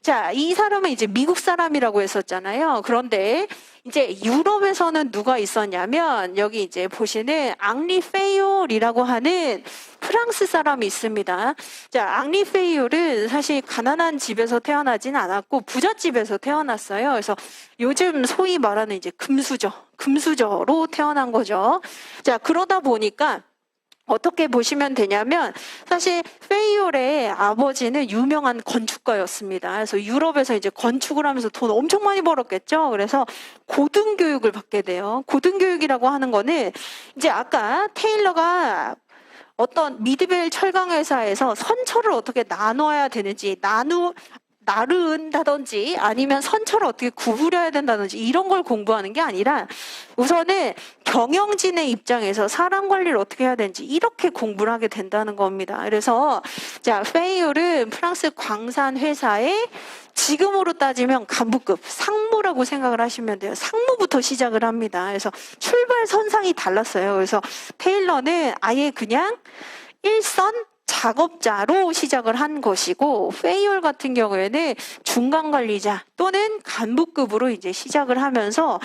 자, 이 사람은 이제 미국 사람이라고 했었잖아요. 그런데 이제 유럽에서는 누가 있었냐면 여기 이제 보시는 앙리 페이올이라고 하는 프랑스 사람이 있습니다. 자, 앙리 페이올은 사실 가난한 집에서 태어나진 않았고 부잣집에서 태어났어요. 그래서 요즘 소위 말하는 이제 금수저로 태어난 거죠. 자, 그러다 보니까 어떻게 보시면 되냐면 사실 페이올의 아버지는 유명한 건축가였습니다. 그래서 유럽에서 이제 건축을 하면서 돈 엄청 많이 벌었겠죠. 그래서 고등교육을 받게 돼요. 고등교육이라고 하는 거는 이제 아까 테일러가 어떤 미드베일 철강회사에서 선처를 어떻게 나눠야 되는지 나른다든지 아니면 선처를 어떻게 구부려야 된다든지 이런 걸 공부하는 게 아니라 우선은 경영진의 입장에서 사람 관리를 어떻게 해야 되는지 이렇게 공부를 하게 된다는 겁니다. 그래서 자, 페이올은 프랑스 광산 회사의 지금으로 따지면 간부급 상무라고 생각을 하시면 돼요. 상무부터 시작을 합니다. 그래서 출발 선상이 달랐어요. 그래서 테일러는 아예 그냥 일선 작업자로 시작을 한 것이고 페이올 같은 경우에는 중간 관리자 또는 간부급으로 이제 시작을 하면서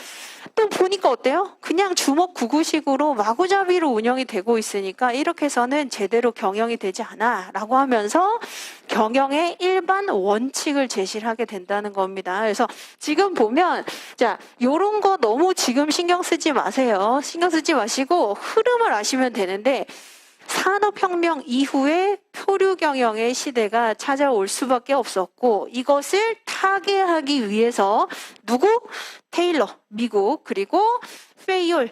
또 보니까 어때요? 그냥 주먹구구식으로 마구잡이로 운영이 되고 있으니까 이렇게 해서는 제대로 경영이 되지 않아 라고 하면서 경영의 일반 원칙을 제시를 하게 된다는 겁니다. 그래서 지금 보면 자, 요런 거 너무 지금 신경 쓰지 마세요. 신경 쓰지 마시고 흐름을 아시면 되는데 산업혁명 이후에 표류 경영의 시대가 찾아올 수밖에 없었고 이것을 타개하기 위해서 누구? 테일러, 미국, 그리고 페이올,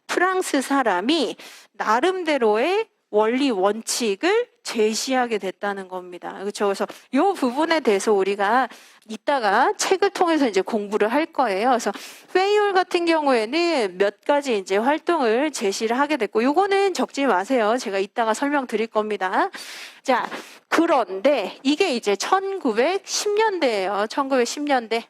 프랑스 사람이 나름대로의 원리 원칙을 제시하게 됐다는 겁니다. 그렇죠? 그래서 이 부분에 대해서 우리가 이따가 책을 통해서 이제 공부를 할 거예요. 그래서 페이올 같은 경우에는 몇 가지 이제 활동을 제시를 하게 됐고, 요거는 적지 마세요. 제가 이따가 설명드릴 겁니다. 자, 그런데 이게 이제 1910년대예요. 1910년대.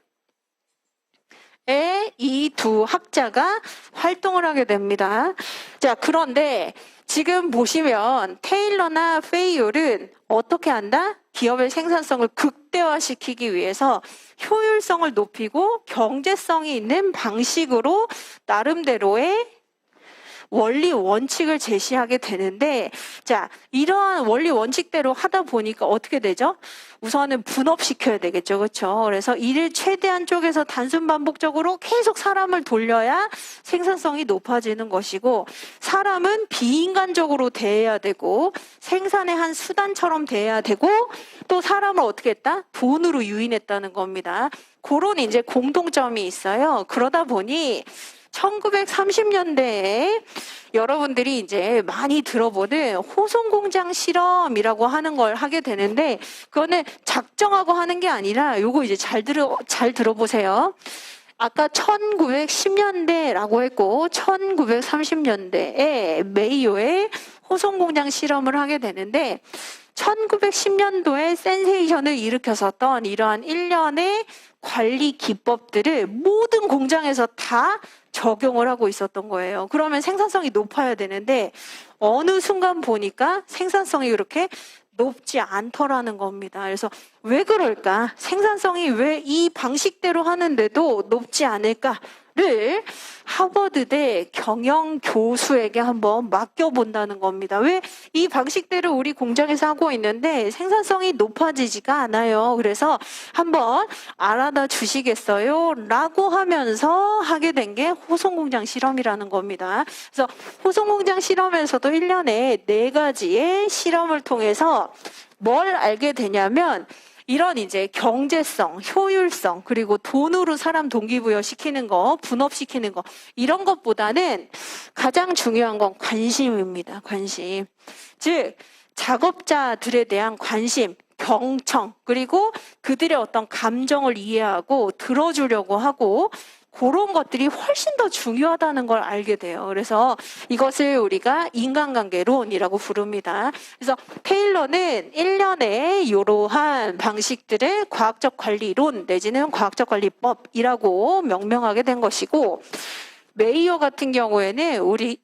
이 두 학자가 활동을 하게 됩니다. 자, 그런데 지금 보시면 테일러나 페이올은 어떻게 한다? 기업의 생산성을 극대화시키기 위해서 효율성을 높이고 경제성이 있는 방식으로 나름대로의 원리 원칙을 제시하게 되는데, 자, 이러한 원리 원칙대로 하다 보니까 어떻게 되죠? 우선은 분업시켜야 되겠죠. 그렇죠? 그래서 일을 최대한 쪼개서 단순 반복적으로 계속 사람을 돌려야 생산성이 높아지는 것이고, 사람은 비인간적으로 대해야 되고 생산의 한 수단처럼 대해야 되고, 또 사람을 어떻게 했다? 돈으로 유인했다는 겁니다. 그런 이제 공통점이 있어요. 그러다 보니 1930년대에 여러분들이 이제 많이 들어보는 호송공장 실험이라고 하는 걸 하게 되는데, 그거는 작정하고 하는 게 아니라 요거 이제 잘 들어보세요. 아까 1910년대라고 했고 1930년대에 메이오의 호송공장 실험을 하게 되는데, 1910년도에 센세이션을 일으켰었던 이러한 일련의 관리 기법들을 모든 공장에서 다 적용을 하고 있었던 거예요. 그러면 생산성이 높아야 되는데 어느 순간 보니까 생산성이 그렇게 높지 않더라는 겁니다. 그래서 왜 그럴까? 생산성이 왜 이 방식대로 하는데도 높지 않을까를 하버드대 경영 교수에게 한번 맡겨본다는 겁니다. 왜 이 방식대로 우리 공장에서 하고 있는데 생산성이 높아지지가 않아요. 그래서 한번 알아다 주시겠어요? 라고 하면서 하게 된 게 호송공장 실험이라는 겁니다. 그래서 호송공장 실험에서도 1년에 4가지의 실험을 통해서 뭘 알게 되냐면, 이런 이제 경제성, 효율성, 그리고 돈으로 사람 동기부여시키는 거, 분업시키는 거, 이런 것보다는 가장 중요한 건 관심입니다. 관심. 즉, 작업자들에 대한 관심, 경청, 그리고 그들의 어떤 감정을 이해하고 들어주려고 하고, 그런 것들이 훨씬 더 중요하다는 걸 알게 돼요. 그래서 이것을 우리가 인간관계론이라고 부릅니다. 그래서 테일러는 1년에 이러한 방식들을 과학적 관리론 내지는 과학적 관리법이라고 명명하게 된 것이고, 메이어 같은 경우에는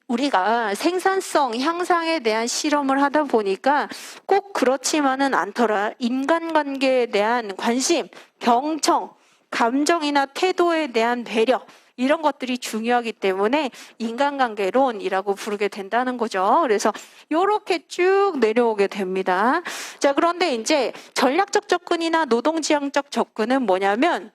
우리가 생산성 향상에 대한 실험을 하다 보니까 꼭 그렇지만은 않더라. 인간관계에 대한 관심, 경청, 감정이나 태도에 대한 배려, 이런 것들이 중요하기 때문에 인간관계론이라고 부르게 된다는 거죠. 그래서 이렇게 쭉 내려오게 됩니다. 자, 그런데 이제 전략적 접근이나 노동지향적 접근은 뭐냐면,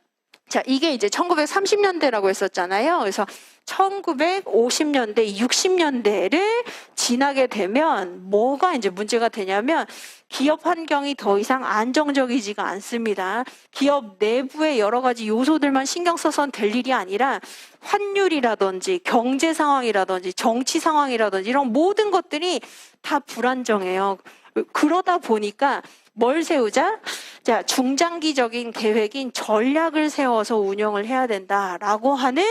자, 이게 이제 1930년대라고 했었잖아요. 그래서 1950년대, 60년대를 지나게 되면 뭐가 이제 문제가 되냐면, 기업 환경이 더 이상 안정적이지가 않습니다. 기업 내부의 여러 가지 요소들만 신경 써서는 될 일이 아니라 환율이라든지 경제 상황이라든지 정치 상황이라든지 이런 모든 것들이 다 불안정해요. 그러다 보니까 뭘 세우자? 자, 중장기적인 계획인 전략을 세워서 운영을 해야 된다라고 하는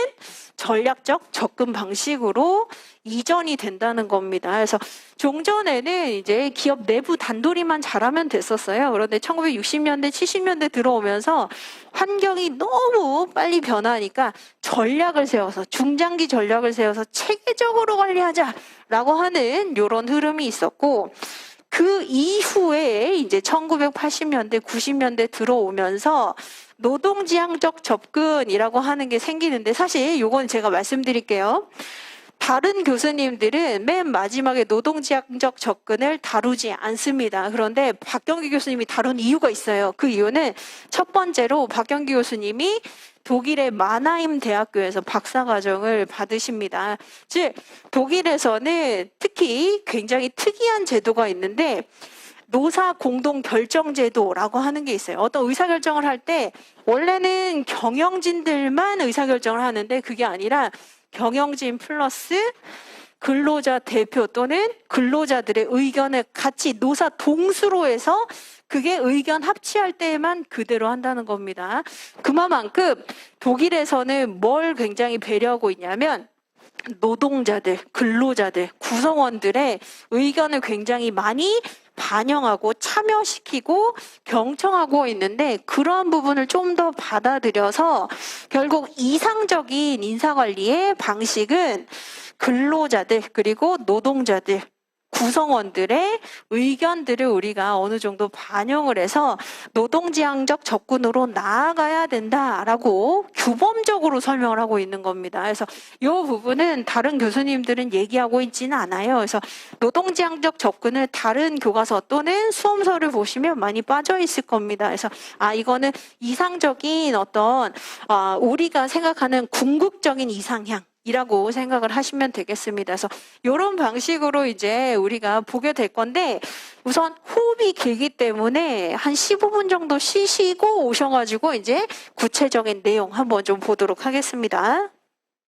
전략적 접근 방식으로 이전이 된다는 겁니다. 그래서 종전에는 이제 기업 내부 단돌이만 잘하면 됐었어요. 그런데 1960년대, 70년대 들어오면서 환경이 너무 빨리 변하니까 전략을 세워서, 중장기 전략을 세워서 체계적으로 관리하자라고 하는 이런 흐름이 있었고, 그 이후에 이제 1980년대, 90년대 들어오면서 노동지향적 접근이라고 하는 게 생기는데, 사실 이건 제가 말씀드릴게요. 다른 교수님들은 맨 마지막에 노동지향적 접근을 다루지 않습니다. 그런데 박경기 교수님이 다룬 이유가 있어요. 그 이유는 첫 번째로 박경기 교수님이 독일의 마나임 대학교에서 박사과정을 받으십니다. 즉, 독일에서는 특히 굉장히 특이한 제도가 있는데, 노사 공동 결정 제도라고 하는 게 있어요. 어떤 의사결정을 할 때 원래는 경영진들만 의사결정을 하는데, 그게 아니라 경영진 플러스 근로자 대표 또는 근로자들의 의견을 같이 노사 동수로 해서 그게 의견 합치할 때에만 그대로 한다는 겁니다. 그만큼 독일에서는 뭘 굉장히 배려하고 있냐면, 노동자들, 근로자들, 구성원들의 의견을 굉장히 많이 반영하고 참여시키고 경청하고 있는데, 그러한 부분을 좀 더 받아들여서 결국 이상적인 인사관리의 방식은 근로자들 그리고 노동자들, 구성원들의 의견들을 우리가 어느 정도 반영을 해서 노동지향적 접근으로 나아가야 된다라고 규범적으로 설명을 하고 있는 겁니다. 그래서 이 부분은 다른 교수님들은 얘기하고 있지는 않아요. 그래서 노동지향적 접근을 다른 교과서 또는 수험서를 보시면 많이 빠져 있을 겁니다. 그래서 이거는 이상적인 어떤 우리가 생각하는 궁극적인 이상향이라고 생각을 하시면 되겠습니다. 그래서 이런 방식으로 이제 우리가 보게 될 건데 우선 호흡이 길기 때문에 한 15분 정도 쉬시고 오셔가지고 이제 구체적인 내용 한번 좀 보도록 하겠습니다.